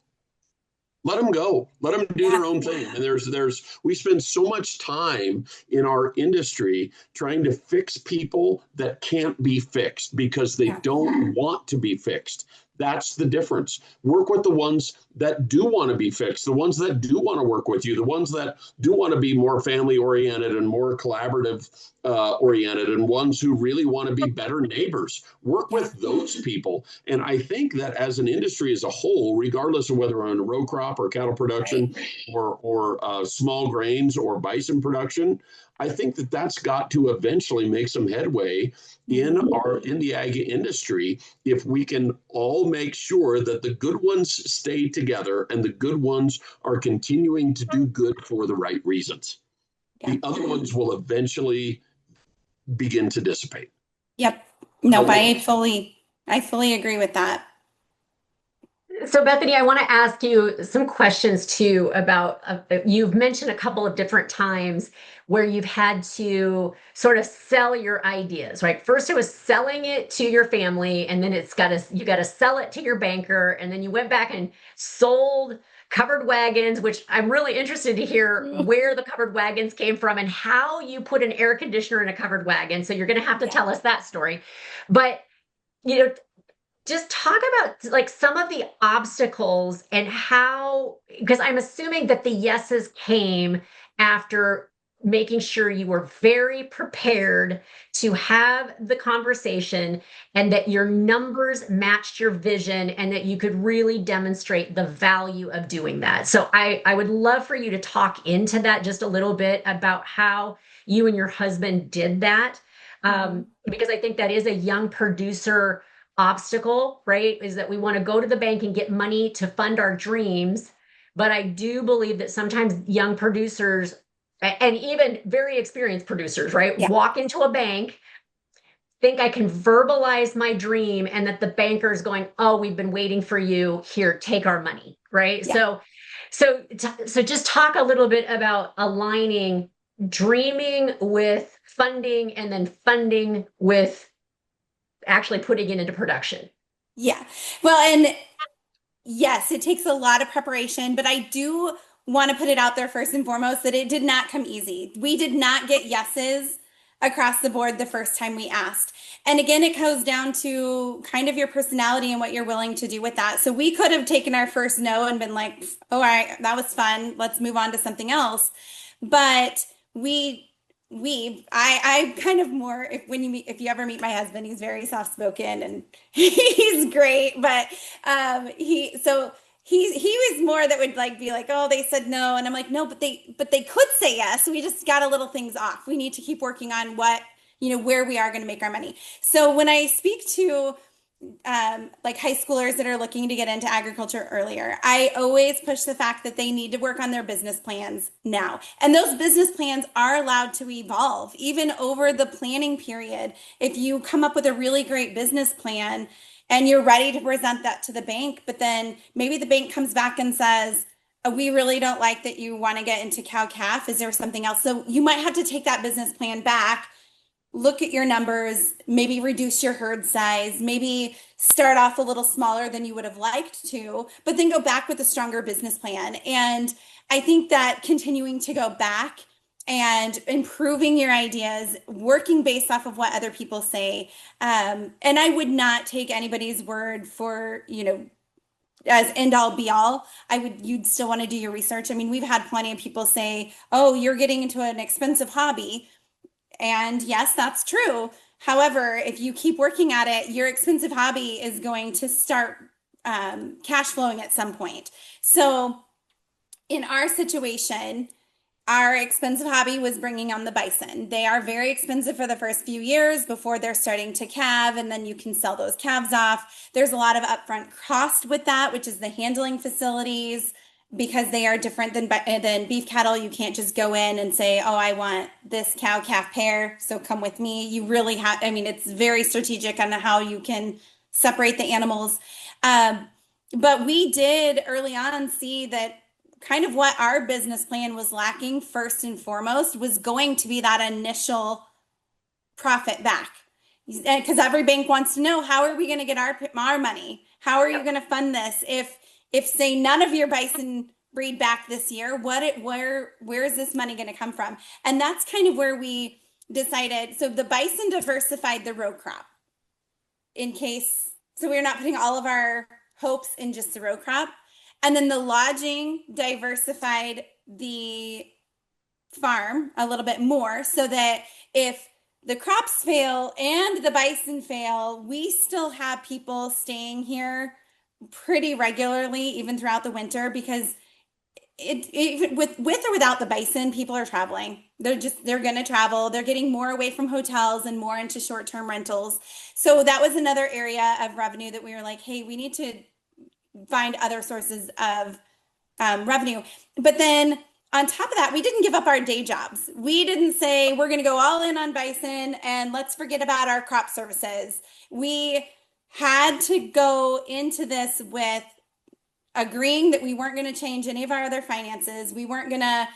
let them go. Let them do their own thing. And we spend so much time in our industry trying to fix people that can't be fixed because they don't want to be fixed. That's the difference. Work with the ones that do want to be fixed, the ones that do want to work with you, the ones that do want to be more family oriented and more collaborative oriented, and ones who really want to be better neighbors. Work with those people. And I think that as an industry as a whole, regardless of whether we're on row crop or cattle production or small grains or bison production, I think that that's got to eventually make some headway in the ag industry if we can all make sure that the good ones stay together and the good ones are continuing to do good for the right reasons. The other ones will eventually begin to dissipate. Yep. No, I fully agree with that. So Bethany, I want to ask you some questions too about, you've mentioned a couple of different times where you've had to sort of sell your ideas, right? First it was selling it to your family, and then you got to sell it to your banker, and then you went back and sold covered wagons, which I'm really interested to hear where the covered wagons came from and how you put an air conditioner in a covered wagon. So you're going to have to tell us that story. But, just talk about like some of the obstacles and how, because I'm assuming that the yeses came after making sure you were very prepared to have the conversation and that your numbers matched your vision and that you could really demonstrate the value of doing that. So I would love for you to talk into that just a little bit about how you and your husband did that. Because I think that is a young producer obstacle, right? Is that we want to go to the bank and get money to fund our dreams. But I do believe that sometimes young producers and even very experienced producers, right, walk into a bank think I can verbalize my dream and that the banker's going, oh, we've been waiting for you. Here, take our money. Right. Yeah. So just talk a little bit about aligning dreaming with funding and then funding with actually putting it into production. Yeah. Well, and yes, it takes a lot of preparation, but I do want to put it out there first and foremost that it did not come easy. We did not get yeses across the board the first time we asked. And again, it goes down to kind of your personality and what you're willing to do with that. So we could have taken our first no and been like, oh, all right, that was fun. Let's move on to something else. But I kind of more, if you ever meet my husband, he's very soft spoken and he's great, but he was more that would like be like, oh, they said no, and I'm like, no, but they could say yes. We just got a little things off. We need to keep working on where we are going to make our money. So when I speak to like high schoolers that are looking to get into agriculture earlier, I always push the fact that they need to work on their business plans now. And those business plans are allowed to evolve even over the planning period. If you come up with a really great business plan and you're ready to present that to the bank, but then maybe the bank comes back and says, oh, we really don't like that you want to get into cow-calf. Is there something else? So you might have to take that business plan back, look at your numbers, maybe reduce your herd size, maybe start off a little smaller than you would have liked to, but then go back with a stronger business plan. And I think that continuing to go back and improving your ideas, working based off of what other people say. And I would not take anybody's word for, as end all be all. You'd still want to do your research. I mean, we've had plenty of people say, oh, you're getting into an expensive hobby. And yes, that's true. However, if you keep working at it, your expensive hobby is going to start cash flowing at some point. So in our situation, our expensive hobby was bringing on the bison. They are very expensive for the first few years before they're starting to calve, and then you can sell those calves off. There's a lot of upfront cost with that, which is the handling facilities, because they are different than beef cattle. You can't just go in and say, oh, I want this cow-calf pair, so come with me. You really have, it's very strategic on how you can separate the animals. But we did early on see that kind of what our business plan was lacking first and foremost was going to be that initial profit back. Because every bank wants to know, how are we going to get our money? How are you going to fund this? If say none of your bison breed back this year, where is this money going to come from? And that's kind of where we decided. So the bison diversified the row crop so we're not putting all of our hopes in just the row crop. And then the lodging diversified the farm a little bit more so that if the crops fail and the bison fail, we still have people staying here pretty regularly, even throughout the winter, because with or without the bison, people are traveling. They're going to travel. They're getting more away from hotels and more into short-term rentals. So that was another area of revenue that we were like, hey, we need to find other sources of revenue. But then on top of that, we didn't give up our day jobs. We didn't say we're going to go all in on bison and let's forget about our crop services. We had to go into this with agreeing that we weren't going to change any of our other finances. We weren't going to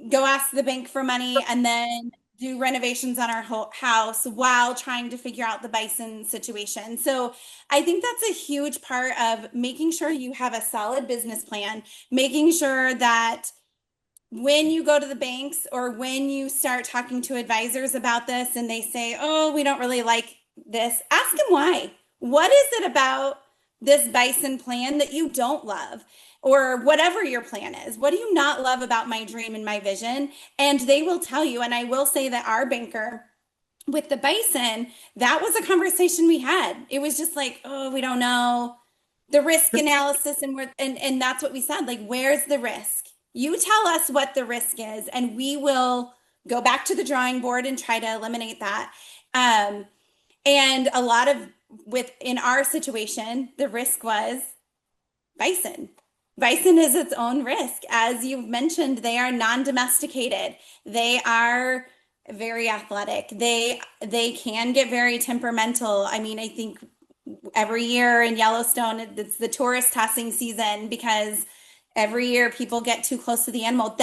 go ask the bank for money and then do renovations on our whole house while trying to figure out the bison situation. So I think that's a huge part of making sure you have a solid business plan, making sure that when you go to the banks or when you start talking to advisors about this and they say, oh, we don't really like this, ask them why. What is it about this bison plan that you don't love? Or whatever your plan is, what do you not love about my dream and my vision? And they will tell you. And I will say that our banker with the bison, that was a conversation we had. It was just like, oh, we don't know the risk analysis. And that's what we said. Like, where's the risk? You tell us what the risk is, and we will go back to the drawing board and try to eliminate that. And a lot of in our situation, the risk was bison. Bison is its own risk. As you've mentioned, they are non-domesticated. They are very athletic. They can get very temperamental. I mean, I think every year in Yellowstone, it's the tourist testing season because every year people get too close to the animal.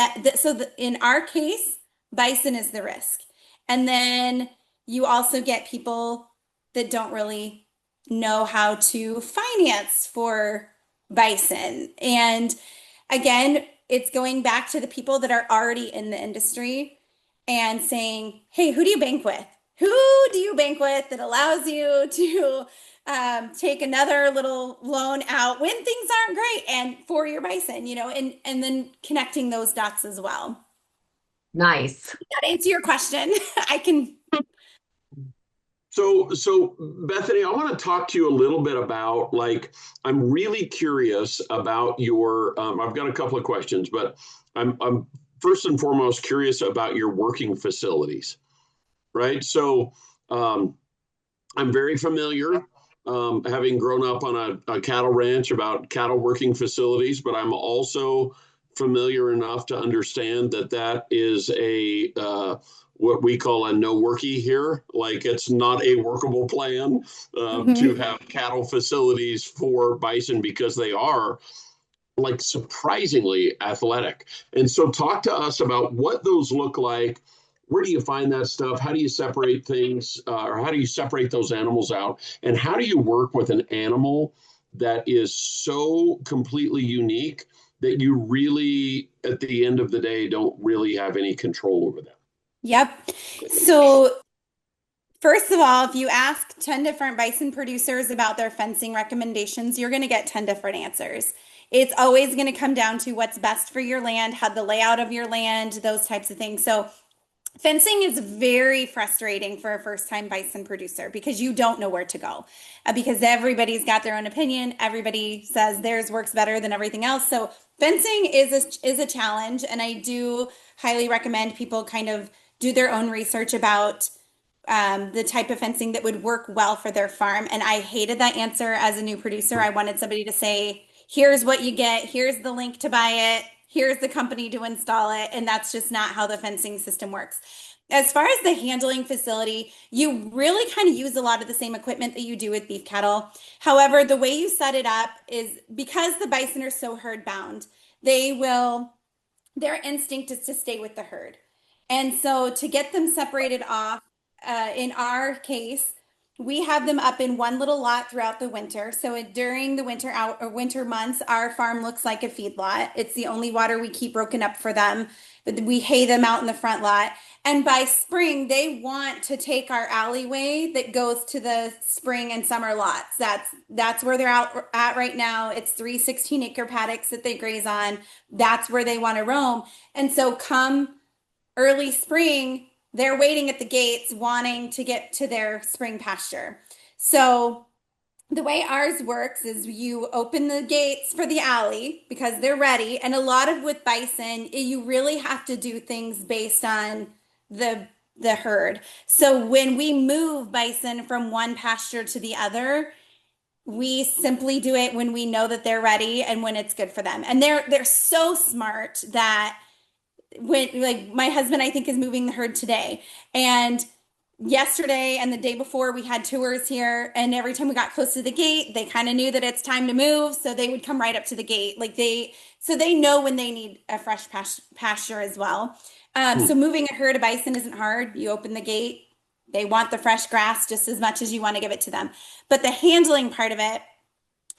In our case, bison is the risk. And then you also get people that don't really know how to finance for bison. And again, it's going back to the people that are already in the industry and saying, hey, who do you bank with? Who do you bank with that allows you to take another little loan out when things aren't great and for your bison, and then connecting those dots as well. Nice. That answer your question. I can. So Bethany, I want to talk to you a little bit about, like, I'm really curious about your, I've got a couple of questions, but I'm first and foremost curious about your working facilities, right? So I'm very familiar, having grown up on a cattle ranch, about cattle working facilities, but I'm also familiar enough to understand that that is what we call a no worky here. Like, it's not a workable plan to have cattle facilities for bison, because they are, like, surprisingly athletic. And so talk to us about what those look like. Where do you find that stuff? How do you separate things, or how do you separate those animals out? And how do you work with an animal that is so completely unique that you really, at the end of the day, don't really have any control over them? Yep. So first of all, if you ask 10 different bison producers about their fencing recommendations, you're going to get 10 different answers. It's always going to come down to what's best for your land, how the layout of your land, those types of things. So fencing is very frustrating for a first-time bison producer because you don't know where to go, because everybody's got their own opinion. Everybody says theirs works better than everything else. So fencing is a challenge, and I do highly recommend people kind of do their own research about the type of fencing that would work well for their farm. And I hated that answer as a new producer. I wanted somebody to say, here's what you get, here's the link to buy it, here's the company to install it. And that's just not how the fencing system works. As far as the handling facility, you really kind of use a lot of the same equipment that you do with beef cattle. However, the way you set it up is, because the bison are so herd bound, their instinct is to stay with the herd. And so to get them separated off, in our case, we have them up in one little lot throughout the winter. So during the winter months, our farm looks like a feedlot. It's the only water we keep broken up for them. But we hay them out in the front lot. And by spring, they want to take our alleyway that goes to the spring and summer lots. That's where they're out at right now. It's 3 16-acre paddocks that they graze on. That's where they want to roam. And so come early spring, they're waiting at the gates wanting to get to their spring pasture. So the way ours works is you open the gates for the alley because they're ready. And a lot of with bison, you really have to do things based on the herd. So when we move bison from one pasture to the other, we simply do it when we know that they're ready and when it's good for them. And they're so smart that when, like, my husband, I think, is moving the herd today. And yesterday and the day before, we had tours here. And every time we got close to the gate, they kind of knew that it's time to move. So they would come right up to the gate. So they know when they need a fresh pasture as well. So moving a herd of bison isn't hard. You open the gate. They want the fresh grass just as much as you want to give it to them. But the handling part of it,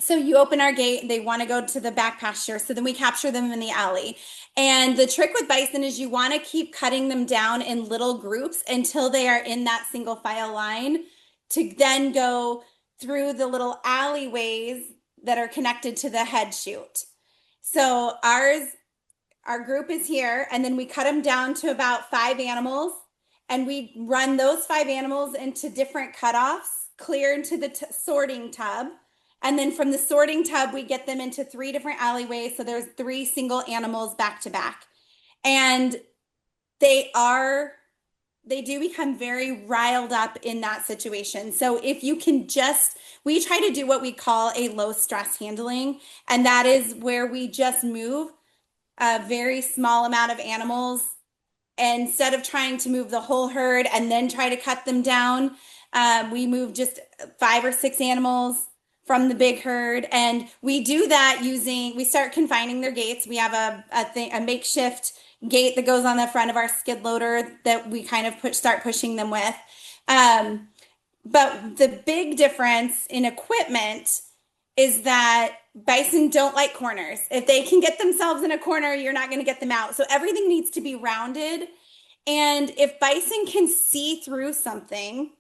so you open our gate, they want to go to the back pasture. So then we capture them in the alley. And the trick with bison is you want to keep cutting them down in little groups until they are in that single file line, to then go through the little alleyways that are connected to the head chute. So our group is here, and then we cut them down to about 5 animals, and we run those 5 animals into different cutoffs, clear into the sorting tub. And then from the sorting tub, we get them into 3 different alleyways. So there's 3 single animals back to back. And they do become very riled up in that situation. So if you can we try to do what we call a low stress handling. And that is where we just move a very small amount of animals instead of trying to move the whole herd and then try to cut them down, we move just 5 or 6 animals from the big herd. And we do that we start confining their gates. We have a makeshift gate that goes on the front of our skid loader that we kind of start pushing them with. But the big difference in equipment is that bison don't like corners. If they can get themselves in a corner, you're not going to get them out. So everything needs to be rounded. And if bison can see through something,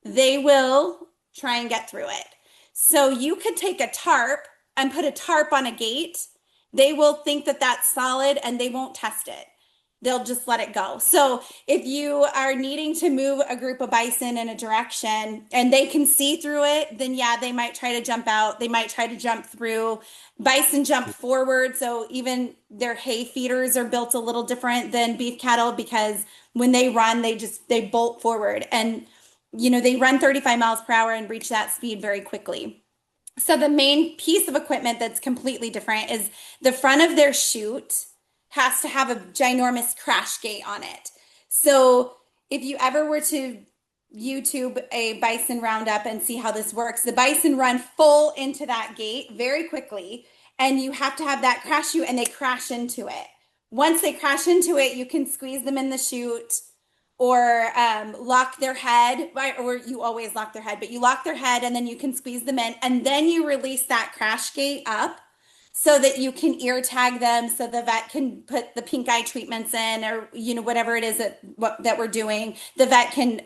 they will try and get through it. So you could take a tarp and put a tarp on a gate. They will think that that's solid and they won't test it. They'll just let it go. So if you are needing to move a group of bison in a direction and they can see through it, then yeah, they might try to jump out. They might try to jump through. Bison jump forward. So even their hay feeders are built a little different than beef cattle, because when they run, they bolt forward, and they run 35 miles per hour and reach that speed very quickly. So the main piece of equipment that's completely different is the front of their chute has to have a ginormous crash gate on it. So if you ever were to YouTube a bison roundup and see how this works, the bison run full into that gate very quickly, and you have to have that crash chute, and they crash into it. Once they crash into it, you can squeeze them in the chute or lock their head, or you always lock their head, but you lock their head and then you can squeeze them in, and then you release that crash gate up so that you can ear tag them, so the vet can put the pink eye treatments in, or whatever it is that we're doing. The vet can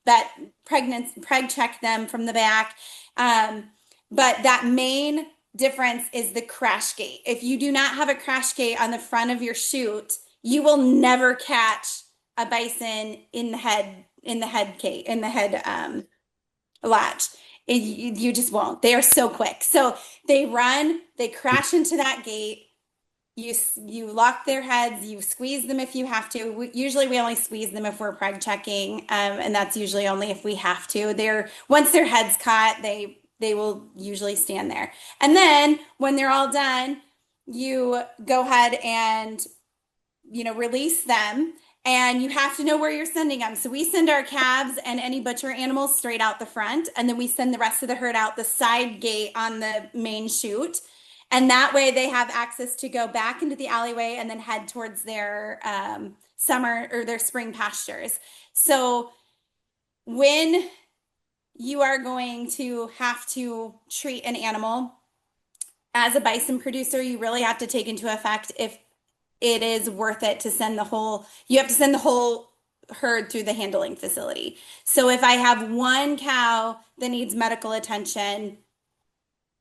preg check them from the back. But that main difference is the crash gate. If you do not have a crash gate on the front of your chute, you will never catch a bison in the head latch. You just won't. They are so quick. So they run, they crash into that gate. You lock their heads, you squeeze them if you have to. Usually we only squeeze them if we're preg checking, and that's usually only if we have to. Once their head's caught, they will usually stand there. And then when they're all done, you go ahead and release them. And you have to know where you're sending them. So we send our calves and any butcher animals straight out the front, and then we send the rest of the herd out the side gate on the main chute. And that way they have access to go back into the alleyway and then head towards their summer or their spring pastures. So when you are going to have to treat an animal as a bison producer, you really have to take into effect if it is worth it to send you have to send the whole herd through the handling facility. So if I have one cow that needs medical attention,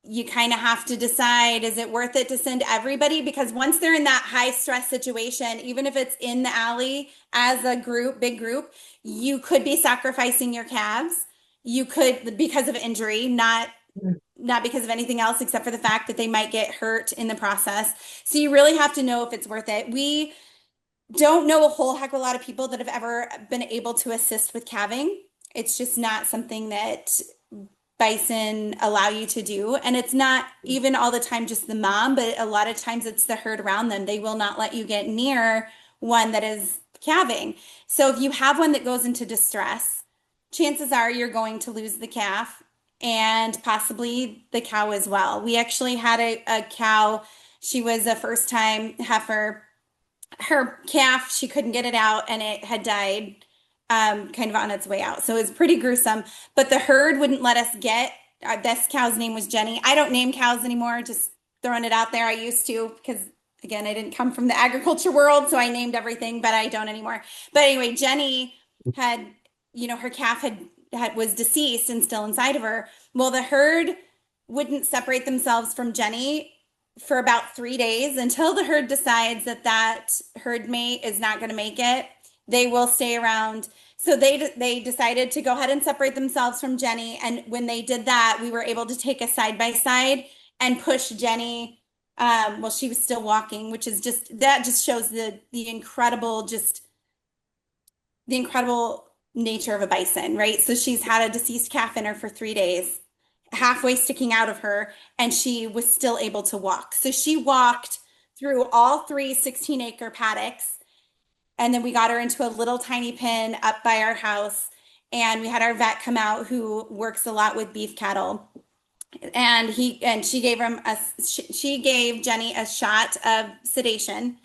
you kind of have to decide, is it worth it to send everybody? Because once they're in that high stress situation, even if it's in the alley as a big group, you could be sacrificing your calves. You could, because of injury, not because of anything else except for the fact that they might get hurt in the process. So you really have to know if it's worth it. We don't know a whole heck of a lot of people that have ever been able to assist with calving. It's just not something that bison allow you to do. And it's not even all the time just the mom, but a lot of times it's the herd around them. They will not let you get near one that is calving. So if you have one that goes into distress, chances are you're going to lose the calf and possibly the cow as well. We actually had a cow. She was a first-time heifer. Her calf, she couldn't get it out, and it had died kind of on its way out. So it was pretty gruesome. But the herd wouldn't let us get, this cow's name was Jenny. I don't name cows anymore, just throwing it out there. I used to, because again, I didn't come from the agriculture world, so I named everything, but I don't anymore. But anyway, Jenny had, her calf was deceased and still inside of her. Well, the herd wouldn't separate themselves from Jenny for about 3 days until the herd decides that herd mate is not going to make it. They will stay around. So they decided to go ahead and separate themselves from Jenny. And when they did that, we were able to take a side by side and push Jenny. Well, she was still walking, which is that just shows the incredible nature of a bison, right? So she's had a deceased calf in her for 3 days, halfway sticking out of her, and she was still able to walk. So she walked through all 3 16-acre paddocks And then we got her into a little tiny pen up by our house. And we had our vet come out who works a lot with beef cattle. And she gave Jenny a shot of sedation,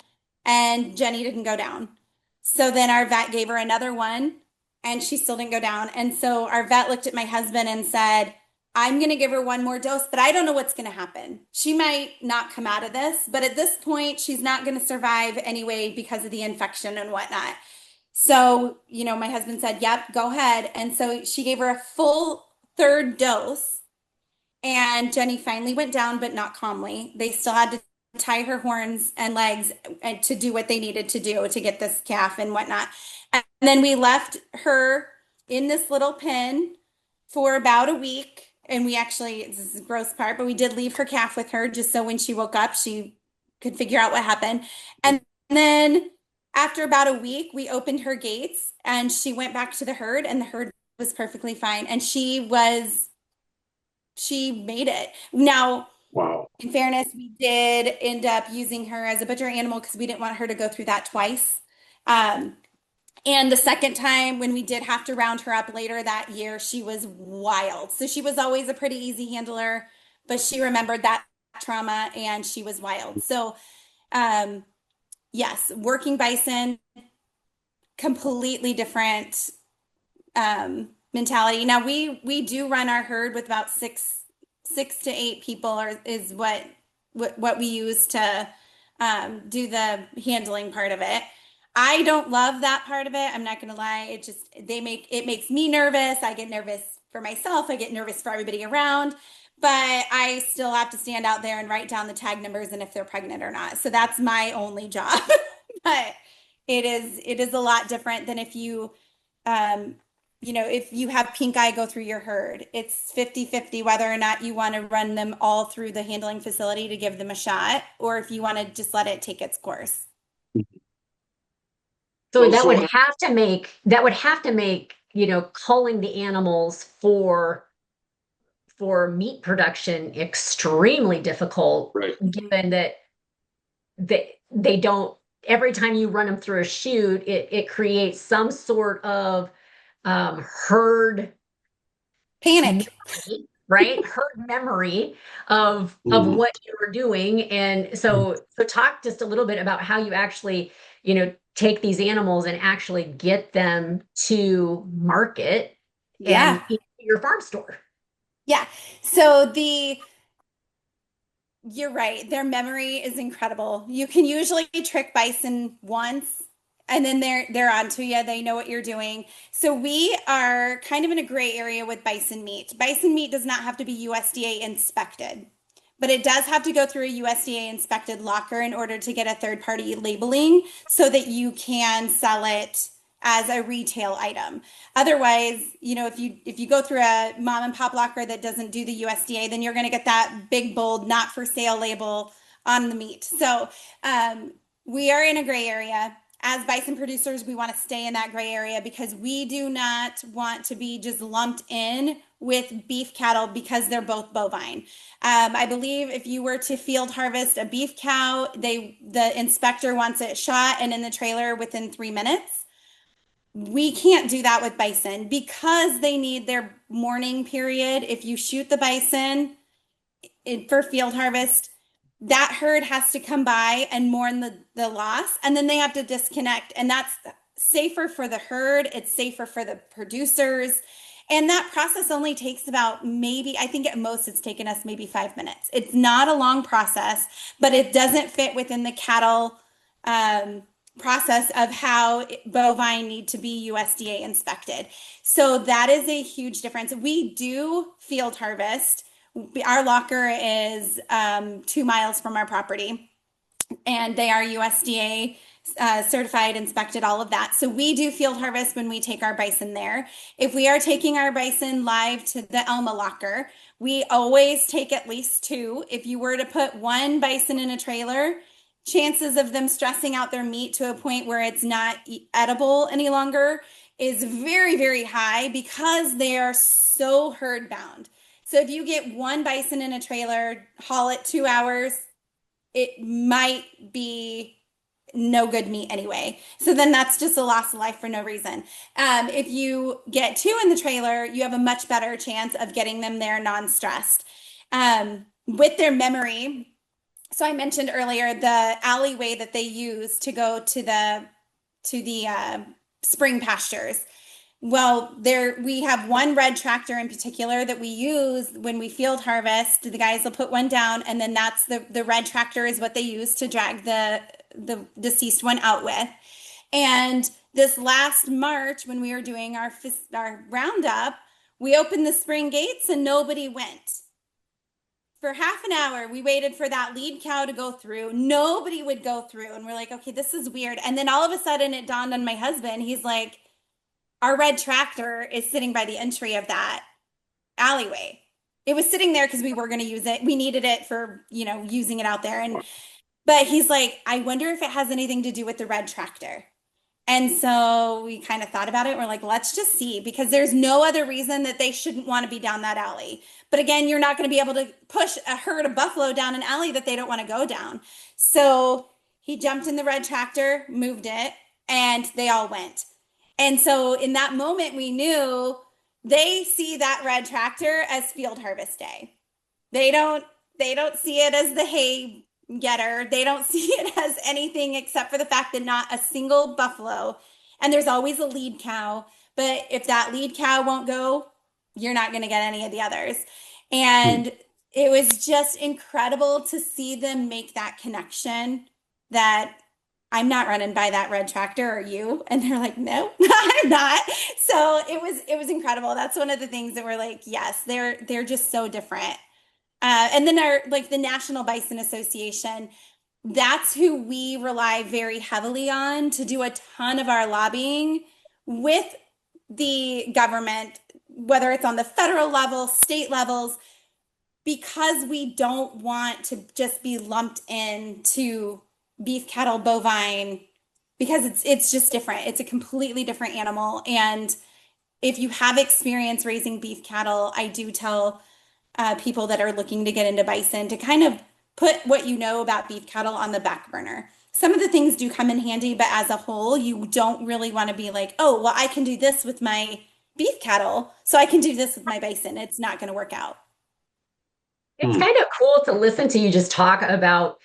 and Jenny didn't go down. So then our vet gave her another one, and she still didn't go down. And so our vet looked at my husband and said, I'm going to give her one more dose, but I don't know what's going to happen. She might not come out of this, but at this point, she's not going to survive anyway because of the infection and whatnot. So, my husband said, yep, go ahead. And so she gave her a full third dose, and Jenny finally went down, but not calmly. They still had to tie her horns and legs to do what they needed to do to get this calf and whatnot. And then we left her in this little pen for about a week. And this is the gross part, but we did leave her calf with her just so when she woke up, she could figure out what happened. And then after about a week, we opened her gates and she went back to the herd, and the herd was perfectly fine. And she made it. Now, Wow. In fairness, we did end up using her as a butcher animal because we didn't want her to go through that twice. And the second time when we did have to round her up later that year, she was wild. So she was always a pretty easy handler, but she remembered that trauma and she was wild. So, yes, working bison, completely different mentality. Now we do run our herd with about six to eight people is what we use to do the handling part of it. I don't love that part of it. I'm not going to lie. It makes me nervous. I get nervous for myself. I get nervous for everybody around, but I still have to stand out there and write down the tag numbers and if they're pregnant or not. So that's my only job. But it is a lot different than if you if you have pink eye go through your herd. It's 50-50 whether or not you want to run them all through the handling facility to give them a shot, or if you want to just let it take its course. So that would have to make, culling the animals for meat production extremely difficult, Right. Given that they don't, every time you run them through a chute, it creates some sort of herd Panic. memory, right? Herd memory of what you were doing. And so talk just a little bit about how you actually, take these animals and actually get them to market and your farm store. Yeah. So you're right. Their memory is incredible. You can usually trick bison once and then they're onto you. They know what you're doing. So we are kind of in a gray area with bison meat. Bison meat does not have to be USDA inspected, but it does have to go through a USDA inspected locker in order to get a third party labeling so that you can sell it as a retail item. Otherwise, if you go through a mom and pop locker that doesn't do the USDA, then you're going to get that big bold not for sale label on the meat. So we are in a gray area. As bison producers, we want to stay in that gray area because we do not want to be just lumped in with beef cattle because they're both bovine. I believe if you were to field harvest a beef cow, the inspector wants it shot and in the trailer within 3 minutes. We can't do that with bison because they need their mourning period. If you shoot the bison for field harvest, that herd has to come by and mourn the loss, and then they have to disconnect. And that's safer for the herd. It's safer for the producers. And that process only takes about I think at most it's taken us maybe 5 minutes. It's not a long process, but it doesn't fit within the cattle process of how bovine need to be USDA inspected. So that is a huge difference. We do field harvest. Our locker is 2 miles from our property, and they are USDA certified, inspected, all of that. So we do field harvest when we take our bison there. If we are taking our bison live to the Elma locker, we always take at least 2. If you were to put 1 bison in a trailer, chances of them stressing out their meat to a point where it's not edible any longer is very, very high because they are so herd bound. So if you get 1 bison in a trailer, haul it 2 hours, it might be no good meat anyway. So then that's just a loss of life for no reason. If you get two in the trailer, you have a much better chance of getting them there non-stressed. With their memory, so I mentioned earlier the alleyway that they use to go to the spring pastures. Well, we have one red tractor in particular that we use when we field harvest. The guys will put one down, and then that's the red tractor is what they use to drag the deceased one out with. And this last March, when we were doing our roundup, we opened the spring gates and nobody went. For half an hour, we waited for that lead cow to go through. Nobody would go through. And we're like, okay, this is weird. And then all of a sudden it dawned on my husband. He's like, our red tractor is sitting by the entry of that alleyway. It was sitting there because we were going to use it. We needed it for, using it out there. But he's like, I wonder if it has anything to do with the red tractor. And so we kind of thought about it. We're like, let's just see, because there's no other reason that they shouldn't want to be down that alley. But again, you're not going to be able to push a herd of buffalo down an alley that they don't want to go down. So he jumped in the red tractor, moved it, and they all went. And so in that moment, we knew they see that red tractor as field harvest day. They don't see it as the hay getter. They don't see it as anything except for the fact that not a single buffalo, and there's always a lead cow, but if that lead cow won't go, you're not going to get any of the others. And it was just incredible to see them make that connection that I'm not running by that red tractor, are you? And they're like, no, I'm not. So it was incredible. That's one of the things that we're like, yes, they're just so different. And then the National Bison Association, that's who we rely very heavily on to do a ton of our lobbying with the government, whether it's on the federal level, state levels, because we don't want to just be lumped into beef, cattle, bovine, because it's just different. It's a completely different animal. And if you have experience raising beef cattle, I do tell people that are looking to get into bison to kind of put what you know about beef cattle on the back burner. Some of the things do come in handy, but as a whole, you don't really want to be like, oh, well, I can do this with my beef cattle, so I can do this with my bison. It's not going to work out. It's kind of cool to listen to you just talk about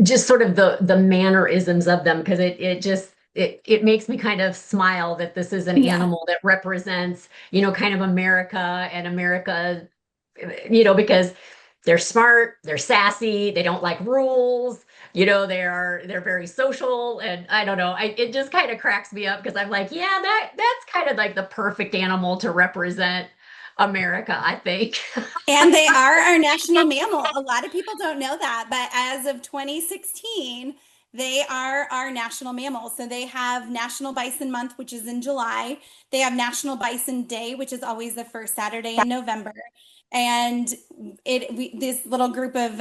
just sort of the mannerisms of them, because it makes me kind of smile that this is an animal that represents, kind of America and America, because they're smart, they're sassy, they don't like rules, they're very social, and I don't know, it just kind of cracks me up because I'm like, yeah, that's kind of like the perfect animal to represent America, I think. And they are our national mammal. A lot of people don't know that, but as of 2016, they are our national mammal. So they have National Bison Month, which is in July. They have National Bison Day, which is always the first Saturday in November. And this little group of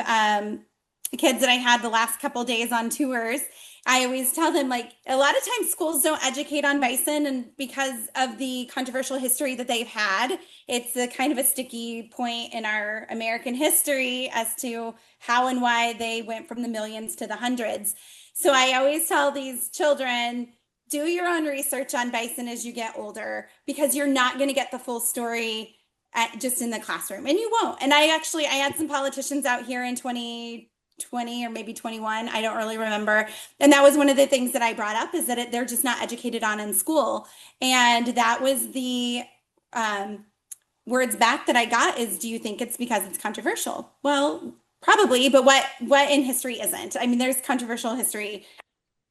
kids that I had the last couple days on tours, I always tell them, like, a lot of times schools don't educate on bison, and because of the controversial history that they've had, it's a kind of a sticky point in our American history as to how and why they went from the millions to the hundreds. So I always tell these children, do your own research on bison as you get older, because you're not going to get the full story just in the classroom, and you won't. And I had some politicians out here in 2020 or maybe 21, I don't really remember, and that was one of the things that I brought up, is that they're just not educated on in school. And that was the words back that I got is, do you think it's because it's controversial? Well, probably, but what in history isn't? I mean, there's controversial history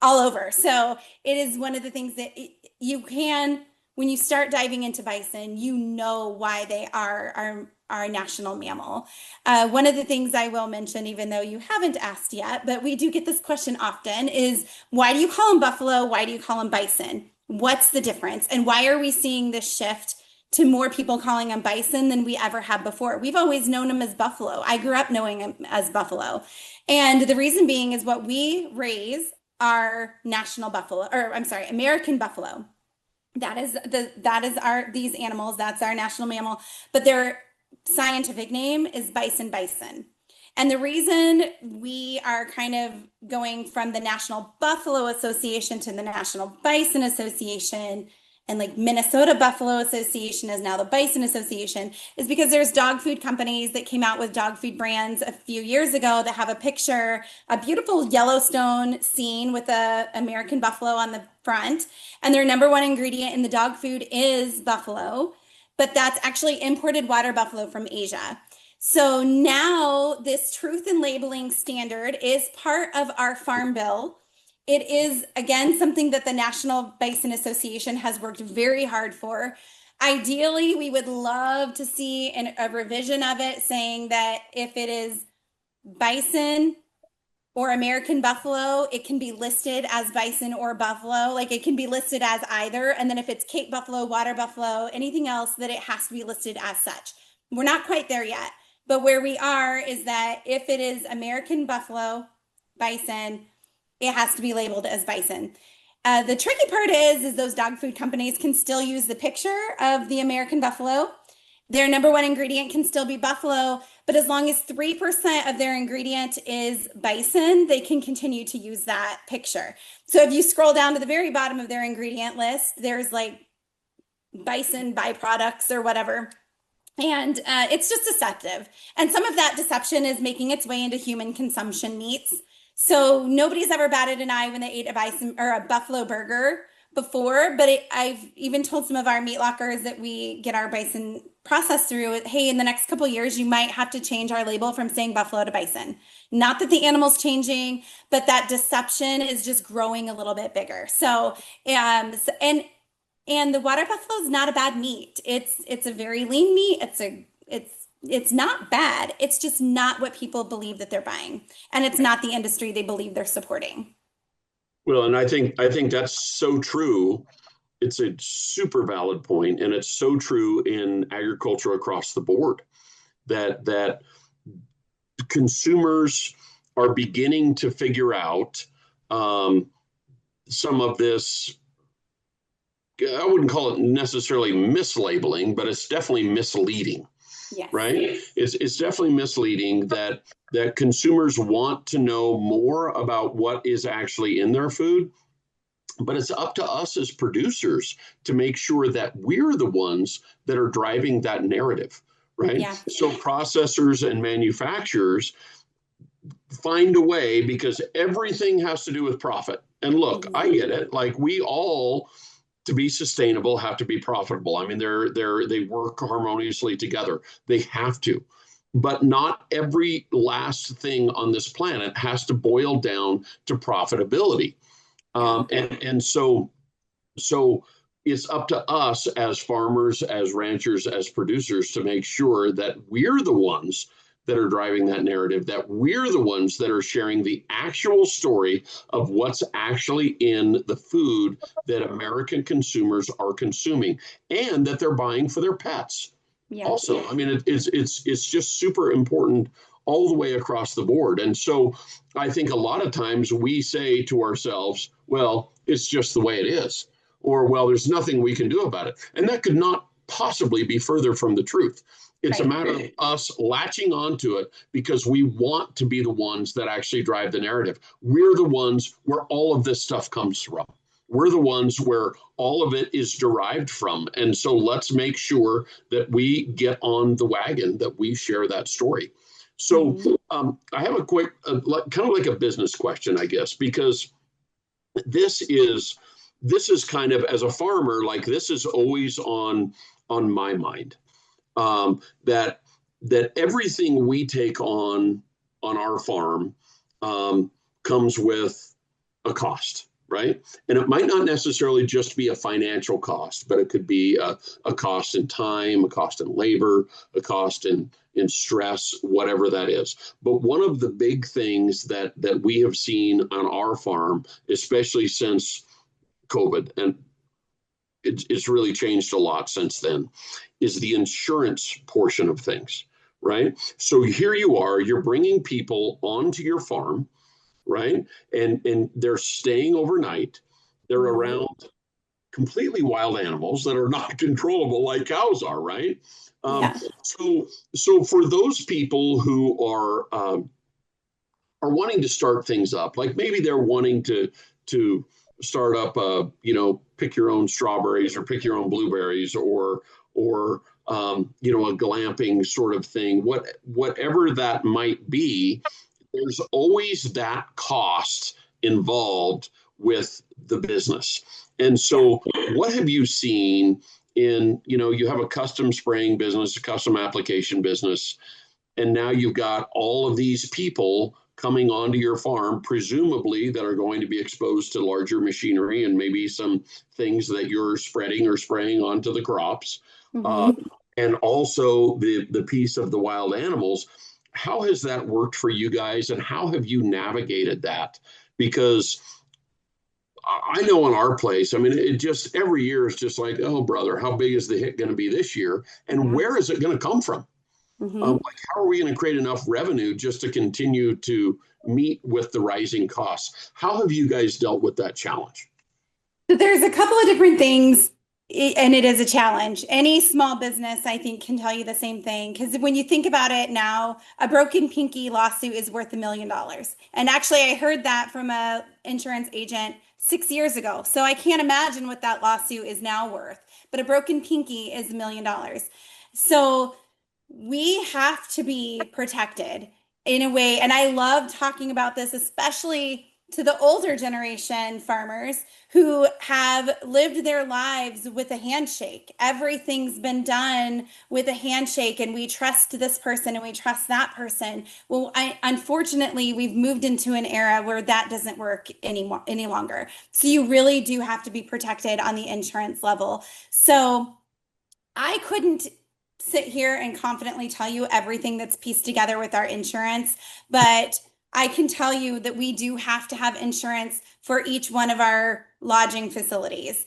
all over. So it is one of the things that you can, when you start diving into bison, why they are our national mammal. One of the things I will mention, even though you haven't asked yet, but we do get this question often, is why do you call them buffalo? Why do you call them bison? What's the difference? And why are we seeing this shift to more people calling them bison than we ever have before? We've always known them as buffalo. I grew up knowing them as buffalo. And the reason being is what we raise are national buffalo, or I'm sorry, American buffalo. That is these animals, that's our national mammal, but their scientific name is bison. And the reason we are kind of going from the National Buffalo Association to the National Bison Association, and like Minnesota Buffalo Association is now the Bison Association, is because there's dog food companies that came out with dog food brands a few years ago that have a picture, a beautiful Yellowstone scene with a American buffalo on the front, and their number one ingredient in the dog food is buffalo, but that's actually imported water buffalo from Asia. So now this truth in labeling standard is part of our farm bill. It is, again, something that the National Bison Association has worked very hard for. Ideally, we would love to see a revision of it saying that if it is bison or American buffalo, it can be listed as bison or buffalo. Like it can be listed as either. And then if it's Cape buffalo, water buffalo, anything else, that it has to be listed as such. We're not quite there yet. But where we are is that if it is American buffalo, bison, it has to be labeled as bison. The tricky part is those dog food companies can still use the picture of the American buffalo. Their number one ingredient can still be buffalo, but as long as 3% of their ingredient is bison, they can continue to use that picture. So if you scroll down to the very bottom of their ingredient list, there's like bison byproducts or whatever. And it's just deceptive. And some of that deception is making its way into human consumption meats. So nobody's ever batted an eye when they ate a bison or a buffalo burger before, but I've even told some of our meat lockers that we get our bison processed through, hey, in the next couple of years, you might have to change our label from saying buffalo to bison. Not that the animal's changing, but that deception is just growing a little bit bigger. So, and the water buffalo is not a bad meat. It's a very lean meat. It's not bad. It's just not what people believe that they're buying. And it's not the industry they believe they're supporting. Well, and I think that's so true. It's a super valid point, and it's so true in agriculture across the board that consumers are beginning to figure out some of this. I wouldn't call it necessarily mislabeling, but it's definitely misleading. Yes. Right? It's definitely misleading that consumers want to know more about what is actually in their food, but it's up to us as producers to make sure that we're the ones that are driving that narrative, right? Yeah. So processors and manufacturers find a way, because everything has to do with profit. And look, I get it. Like we all, to be sustainable, have to be profitable. I mean, they work harmoniously together. They have to. But not every last thing on this planet has to boil down to profitability. And so it's up to us as farmers, as ranchers, as producers to make sure that we're the ones that are driving that narrative, that we're the ones that are sharing the actual story of what's actually in the food that American consumers are consuming and that they're buying for their pets. Yeah. Also, I mean, it's just super important all the way across the board. And so I think a lot of times we say to ourselves, well, it's just the way it is, or, well, there's nothing we can do about it. And that could not possibly be further from the truth. It's a matter of us latching onto it because we want to be the ones that actually drive the narrative. We're the ones where all of this stuff comes from. We're the ones where all of it is derived from. And so let's make sure that we get on the wagon, that we share that story. So I have a quick, kind of like a business question, I guess, because this is kind of, as a farmer, like this is always on my mind. That everything we take on our farm comes with a cost, right? And it might not necessarily just be a financial cost, but it could be a cost in time, a cost in labor, a cost in stress, whatever that is. But one of the big things that we have seen on our farm, especially since COVID, and it's really changed a lot since then, is the insurance portion of things, right? So here you are, you're bringing people onto your farm, right? And they're staying overnight. They're around completely wild animals that are not controllable like cows are, right? Yeah. So for those people who are wanting to start things up, like maybe they're wanting to start up pick your own strawberries or pick your own blueberries or a glamping sort of thing, whatever that might be, there's always that cost involved with the business. And so what have you seen in, you have a custom spraying business, a custom application business, and now you've got all of these people coming onto your farm, presumably that are going to be exposed to larger machinery and maybe some things that you're spreading or spraying onto the crops. And also the piece of the wild animals. How has that worked for you guys, and how have you navigated that? Because I know in our place, I mean, it just every year is just like, oh, brother, how big is the hit going to be this year? And where is it going to come from? Like, how are we going to create enough revenue just to continue to meet with the rising costs? How have you guys dealt with that challenge? So there's a couple of different things, and it is a challenge. Any small business, I think, can tell you the same thing. Because when you think about it now, a broken pinky lawsuit is worth $1 million. And actually, I heard that from an insurance agent 6 years ago. So I can't imagine what that lawsuit is now worth. But a broken pinky is $1 million. So we have to be protected in a way. And I love talking about this, especially to the older generation farmers who have lived their lives with a handshake. Everything's been done with a handshake, and we trust this person and we trust that person. Well, unfortunately, we've moved into an era where that doesn't work any longer. So you really do have to be protected on the insurance level. So I couldn't sit here and confidently tell you everything that's pieced together with our insurance, but I can tell you that we do have to have insurance for each one of our lodging facilities,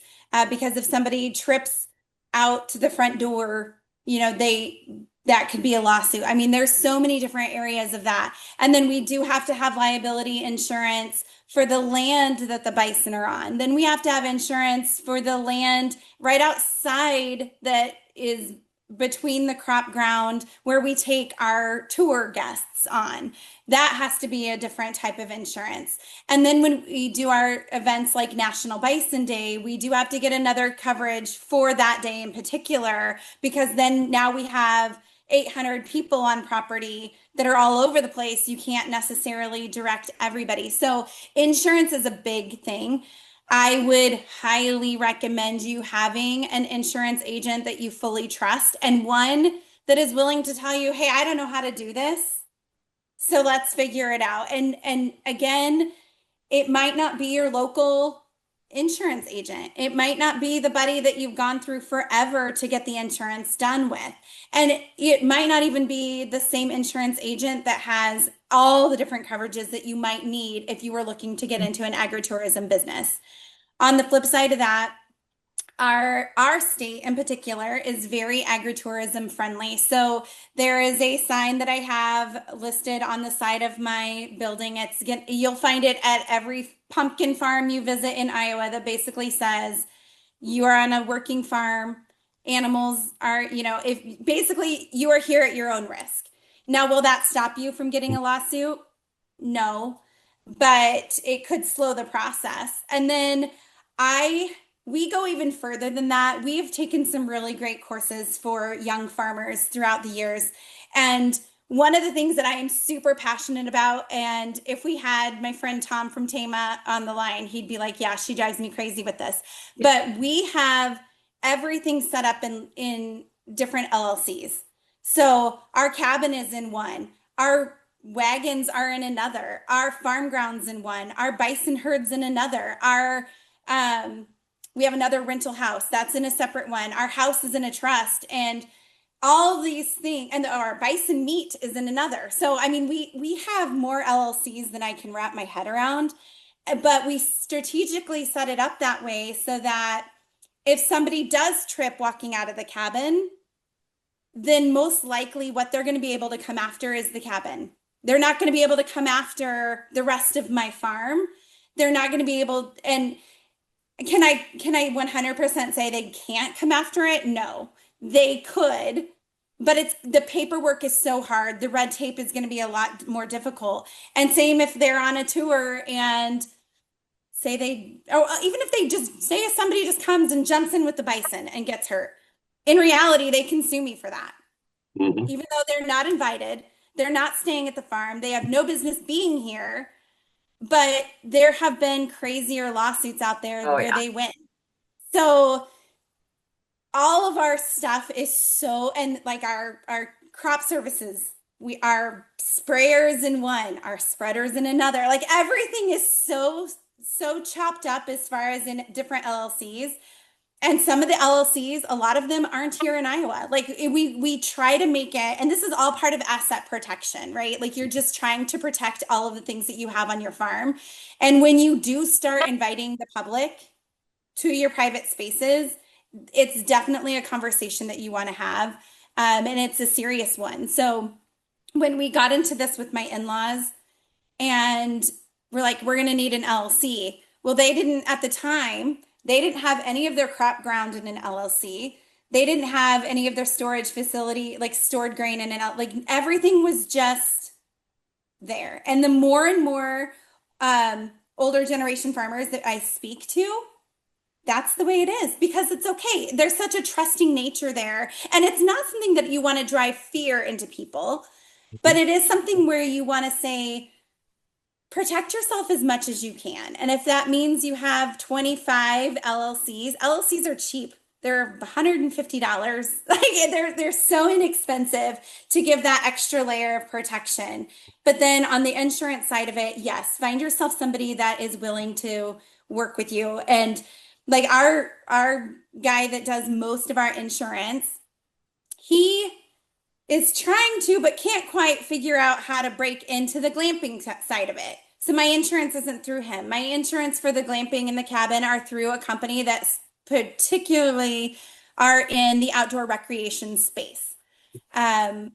because if somebody trips out to the front door, that could be a lawsuit. I mean, there's so many different areas of that. And then we do have to have liability insurance for the land that the bison are on. Then we have to have insurance for the land right outside that is between the crop ground where we take our tour guests on. That has to be a different type of insurance. And then when we do our events like National Bison Day, we do have to get another coverage for that day in particular, because then now we have 800 people on property that are all over the place. You can't necessarily direct everybody. So insurance is a big thing. I would highly recommend you having an insurance agent that you fully trust, and one that is willing to tell you, hey, I don't know how to do this, so let's figure it out. And again, it might not be your local insurance agent. It might not be the buddy that you've gone through forever to get the insurance done with. And it might not even be the same insurance agent that has all the different coverages that you might need if you were looking to get into an agritourism business. On the flip side of that, our state in particular is very agritourism friendly. So there is a sign that I have listed on the side of my building. You'll find it at every pumpkin farm you visit in Iowa that basically says you are on a working farm. Animals are, if basically you are here at your own risk. Now, will that stop you from getting a lawsuit? No, but it could slow the process. And then we go even further than that. We have taken some really great courses for young farmers throughout the years. And one of the things that I am super passionate about, and if we had my friend Tom from Tama on the line, he'd be like, yeah, she drives me crazy with this. But we have everything set up in different LLCs. So our cabin is in one. Our wagons are in another. Our farm grounds in one. Our bison herds in another. We have another rental house that's in a separate one. Our house is in a trust, and all these things, and our bison meat is in another. So, I mean, we have more LLCs than I can wrap my head around, but we strategically set it up that way so that if somebody does trip walking out of the cabin, then most likely what they're going to be able to come after is the cabin. They're not going to be able to come after the rest of my farm. They're not going to be able, and Can I 100% say they can't come after it? No, they could, but it's the paperwork is so hard. The red tape is going to be a lot more difficult. And same if they're on a tour and say they, or even if they just say if somebody just comes and jumps in with the bison and gets hurt. In reality, they can sue me for that. Mhm. Even though they're not invited, they're not staying at the farm, they have no business being here. But there have been crazier lawsuits out there Oh where yeah. they win. So all of our stuff is so, and like our crop services, we our sprayers in one, our spreaders in another. Like everything is so chopped up as far as in different LLCs. And some of the LLCs, a lot of them aren't here in Iowa. Like we try to make it, and this is all part of asset protection, right? Like you're just trying to protect all of the things that you have on your farm. And when you do start inviting the public to your private spaces, it's definitely a conversation that you want to have. And it's a serious one. So when we got into this with my in-laws and we're like, we're going to need an LLC. Well, they didn't at the time, they didn't have any of their crop ground in an LLC. They didn't have any of their storage facility, like stored grain in an, like everything was just there. And the more and more older generation farmers that I speak to, that's the way it is because it's okay. There's such a trusting nature there. And it's not something that you want to drive fear into people, but it is something where you want to say, protect yourself as much as you can. And if that means you have 25 LLCs are cheap. They're $150. Like they're so inexpensive to give that extra layer of protection. But then on the insurance side of it, yes, find yourself somebody that is willing to work with you. And like our guy that does most of our insurance, he is trying to, but can't quite figure out how to break into the glamping side of it. So my insurance isn't through him. My insurance for the glamping and the cabin are through a company that's particularly are in the outdoor recreation space. Um,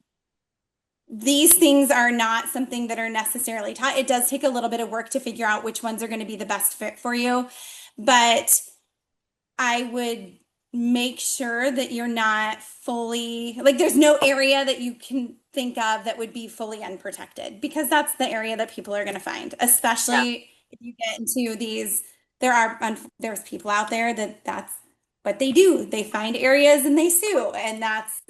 these things are not something that are necessarily taught. It does take a little bit of work to figure out which ones are going to be the best fit for you, but I would make sure that you're not fully, like there's no area that you can think of that would be fully unprotected because that's the area that people are going to find, Yeah. especially if you get into these, there's people out there that that's what they do. They find areas and they sue, and that's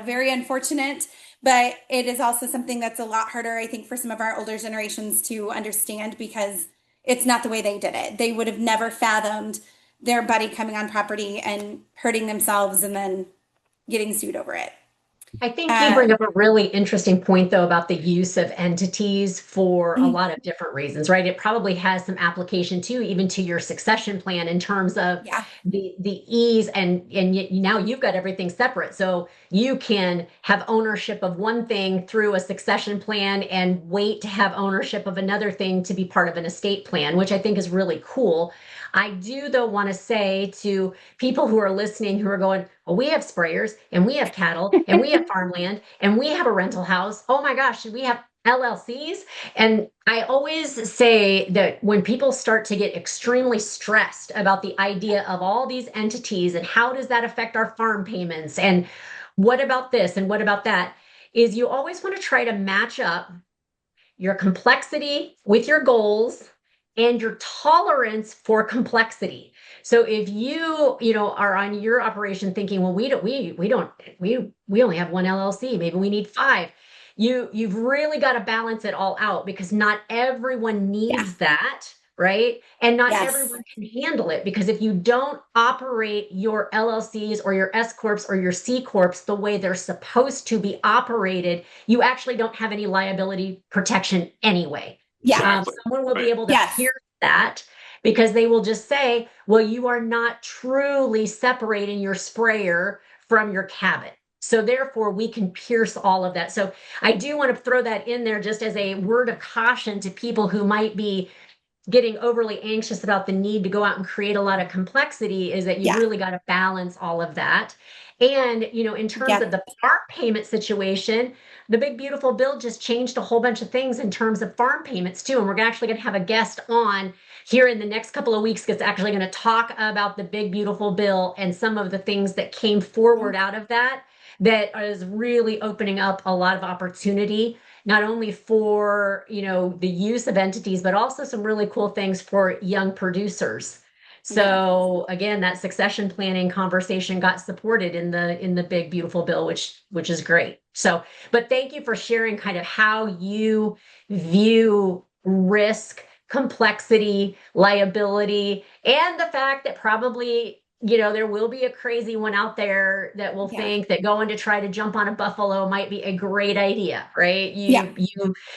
very unfortunate. But it is also something that's a lot harder, I think, for some of our older generations to understand because it's not the way they did it. They would have never fathomed their buddy coming on property and hurting themselves and then getting sued over it. I think you bring Um, up a really interesting point, though, about the use of entities for a mm, lot of different reasons, right? It probably has some application too, even to your succession plan in terms of yeah, the ease and now you've got everything separate. So you can have ownership of one thing through a succession plan and wait to have ownership of another thing to be part of an estate plan, which I think is really cool. I do, though, want to say to people who are listening who are going, well, we have sprayers and we have cattle and we have farmland and we have a rental house. Oh my gosh, we have LLCs. And I always say that when people start to get extremely stressed about the idea of all these entities and how does that affect our farm payments and what about this and what about that, is you always want to try to match up your complexity with your goals and your tolerance for complexity. So if you are on your operation thinking, well, we only have one LLC, maybe we need five. You've really got to balance it all out because not everyone yeah, needs that, right? And not yes, everyone can handle it because if you don't operate your LLCs or your S corps or your C corps the way they're supposed to be operated, you actually don't have any liability protection anyway. yeah, Exactly. Someone will be Right. able to yes, pierce that because they will just say, well, you are not truly separating your sprayer from your cabin. So therefore, we can pierce all of that. So I do want to throw that in there just as a word of caution to people who might be getting overly anxious about the need to go out and create a lot of complexity is that you've Yeah. really got to balance all of that. And, in terms Yeah. of the farm payment situation, the big beautiful bill just changed a whole bunch of things in terms of farm payments too. And we're actually going to have a guest on here in the next couple of weeks that's actually going to talk about the big beautiful bill and some of the things that came forward out of that is really opening up a lot of opportunity, not only for, the use of entities, but also some really cool things for young producers. Yeah. So again, that succession planning conversation got supported in the big beautiful bill, which is great. So, but thank you for sharing kind of how you view risk, complexity, liability, and the fact that probably there will be a crazy one out there that will Yeah. think that going to try to jump on a buffalo might be a great idea, right? Yeah.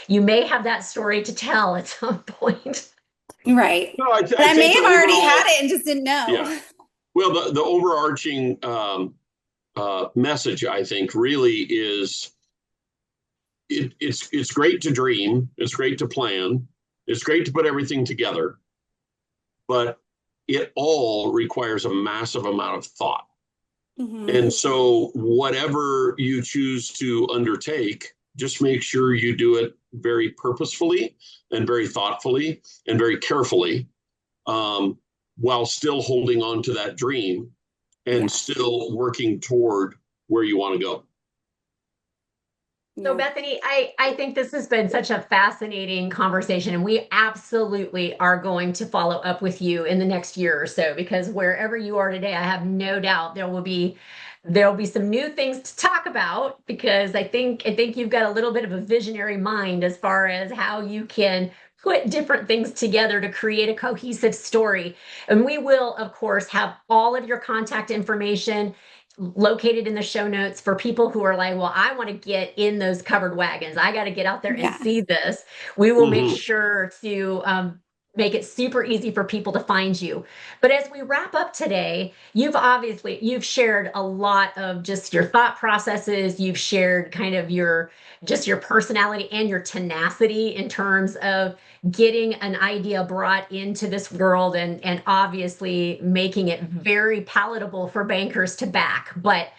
You may have that story to tell at some point. Right. No, And I I may think the have already had overall, it and just didn't yeah. know. Well, the overarching message, I think, really is it's great to dream, it's great to plan, it's great to put everything together, but it all requires a massive amount of thought. Mm-hmm. And so, whatever you choose to undertake, just make sure you do it very purposefully and very thoughtfully and very carefully, while still holding on to that dream and Yes. still working toward where you want to go. So Yeah. Bethany, I think this has been such a fascinating conversation, and we absolutely are going to follow up with you in the next year or so, because wherever you are today, I have no doubt there'll be some new things to talk about, because I think you've got a little bit of a visionary mind as far as how you can put different things together to create a cohesive story. And we will, of course, have all of your contact information located in the show notes for people who are like, well, I want to get in those covered wagons. I got to get out there and Yeah. see this. We will make Mm-hmm. sure to make it super easy for people to find you. But as we wrap up today, you've shared a lot of just your thought processes. You've shared kind of your personality and your tenacity in terms of getting an idea brought into this world, and obviously making it very palatable for bankers to back. But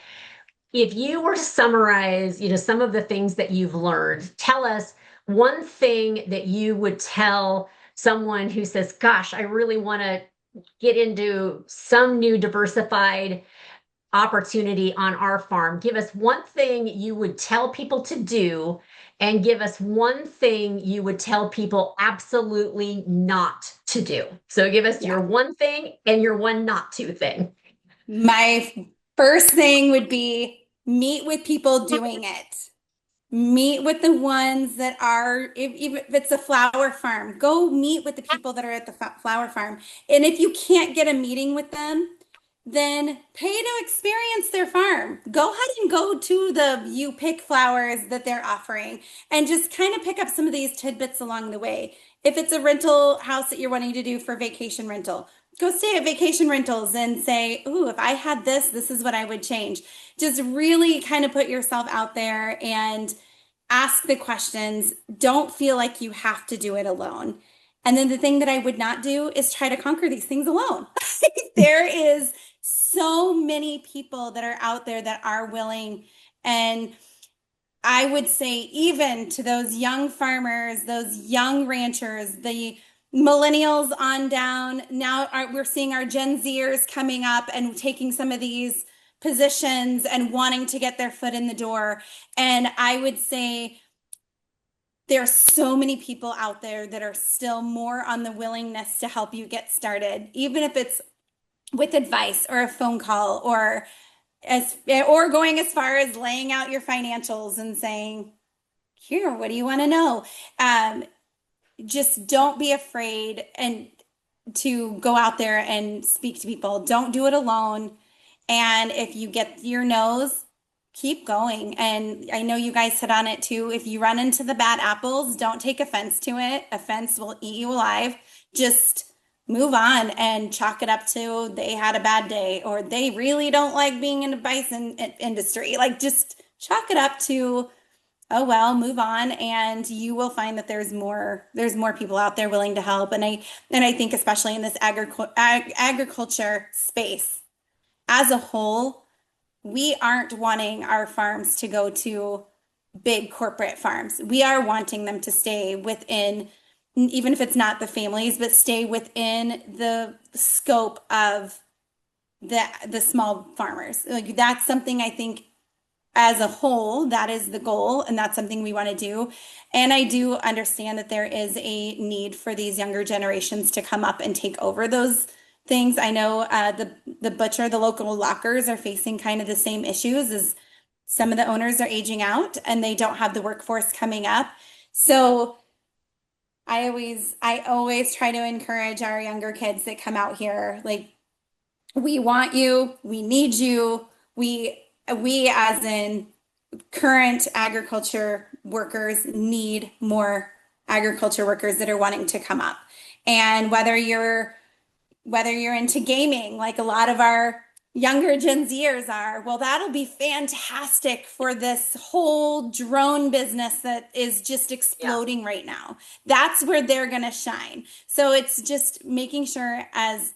if you were to summarize, some of the things that you've learned, tell us one thing that you would tell someone who says, gosh, I really want to get into some new diversified opportunity on our farm. Give us one thing you would tell people to do, and give us one thing you would tell people absolutely not to do. So give us Yeah. your one thing and your one not to thing. My first thing would be meet with people doing it. Meet with the ones that are, if it's a flower farm, go meet with the people that are at the flower farm. And if you can't get a meeting with them, then pay to experience their farm. Go ahead and go to the you pick flowers that they're offering, and just kind of pick up some of these tidbits along the way. If it's a rental house that you're wanting to do for vacation rental, go stay at vacation rentals and say, ooh, if I had this, this is what I would change. Just really kind of put yourself out there and ask the questions. Don't feel like you have to do it alone. And then the thing that I would not do is try to conquer these things alone. There is so many people that are out there that are willing. And I would say, even to those young farmers, those young ranchers, the millennials on down, now we're seeing our Gen Zers coming up and taking some of these positions and wanting to get their foot in the door. And I would say there are so many people out there that are still more on the willingness to help you get started, even if it's with advice or a phone call, or going as far as laying out your financials and saying, here, what do you want to know? Just don't be afraid and to go out there and speak to people. Don't do it alone. And if you get your nose, keep going. And I know you guys hit on it too. If you run into the bad apples, don't take offense to it. Offense will eat you alive. Just move on and chalk it up to they had a bad day, or they really don't like being in the bison industry. Like, just chalk it up to oh well, move on, and you will find that there's more people out there willing to help. And I think especially in this agriculture space as a whole, we aren't wanting our farms to go to big corporate farms. We are wanting them to stay within, even if it's not the families, but stay within the scope of the small farmers. Like that's something I think as a whole, that is the goal, and that's something we want to do. And I do understand that there is a need for these younger generations to come up and take over those things. I know the butcher, the local lockers are facing kind of the same issues as some of the owners are aging out and they don't have the workforce coming up. So I always try to encourage our younger kids that come out here, like, we want you, we need you, we as in current agriculture workers need more agriculture workers that are wanting to come up. And whether you're into gaming, like a lot of our younger Gen Zers are, well, that'll be fantastic for this whole drone business that is just exploding right now. That's where they're going to shine. So it's just making sure as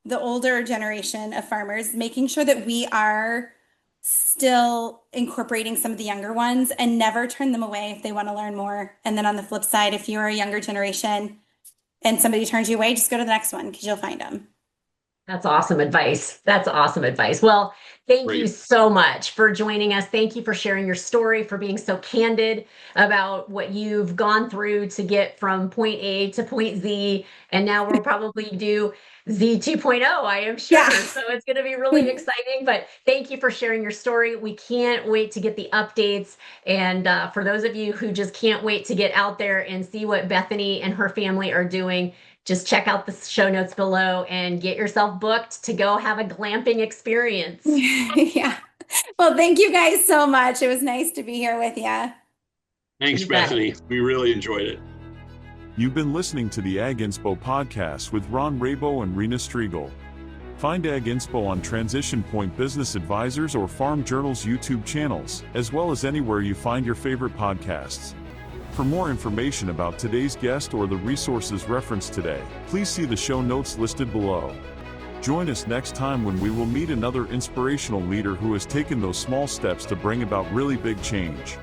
the older generation of farmers, making sure that we are still incorporating some of the younger ones and never turn them away if they want to learn more. And then on the flip side, if you're a younger generation and somebody turns you away, just go to the next one because you'll find them. That's awesome advice. That's awesome advice. Well, thank you so much for joining us. Thank you for sharing your story, for being so candid about what you've gone through to get from point A to point Z. And now we'll probably do Z 2.0, I am sure. Yeah. So it's going to be really exciting. But thank you for sharing your story. We can't wait to get the updates. And for those of you who just can't wait to get out there and see what Bethany and her family are doing, just check out the show notes below and get yourself booked to go have a glamping experience. Yeah. Well, thank you guys so much. It was nice to be here with you. Thanks, Bethany. We really enjoyed it. You've been listening to the Ag Inspo podcast with Ron Rabo and Rena Striegel. Find Ag Inspo on Transition Point Business Advisors or Farm Journal's YouTube channels, as well as anywhere you find your favorite podcasts. For more information about today's guest or the resources referenced today, please see the show notes listed below. Join us next time when we will meet another inspirational leader who has taken those small steps to bring about really big change.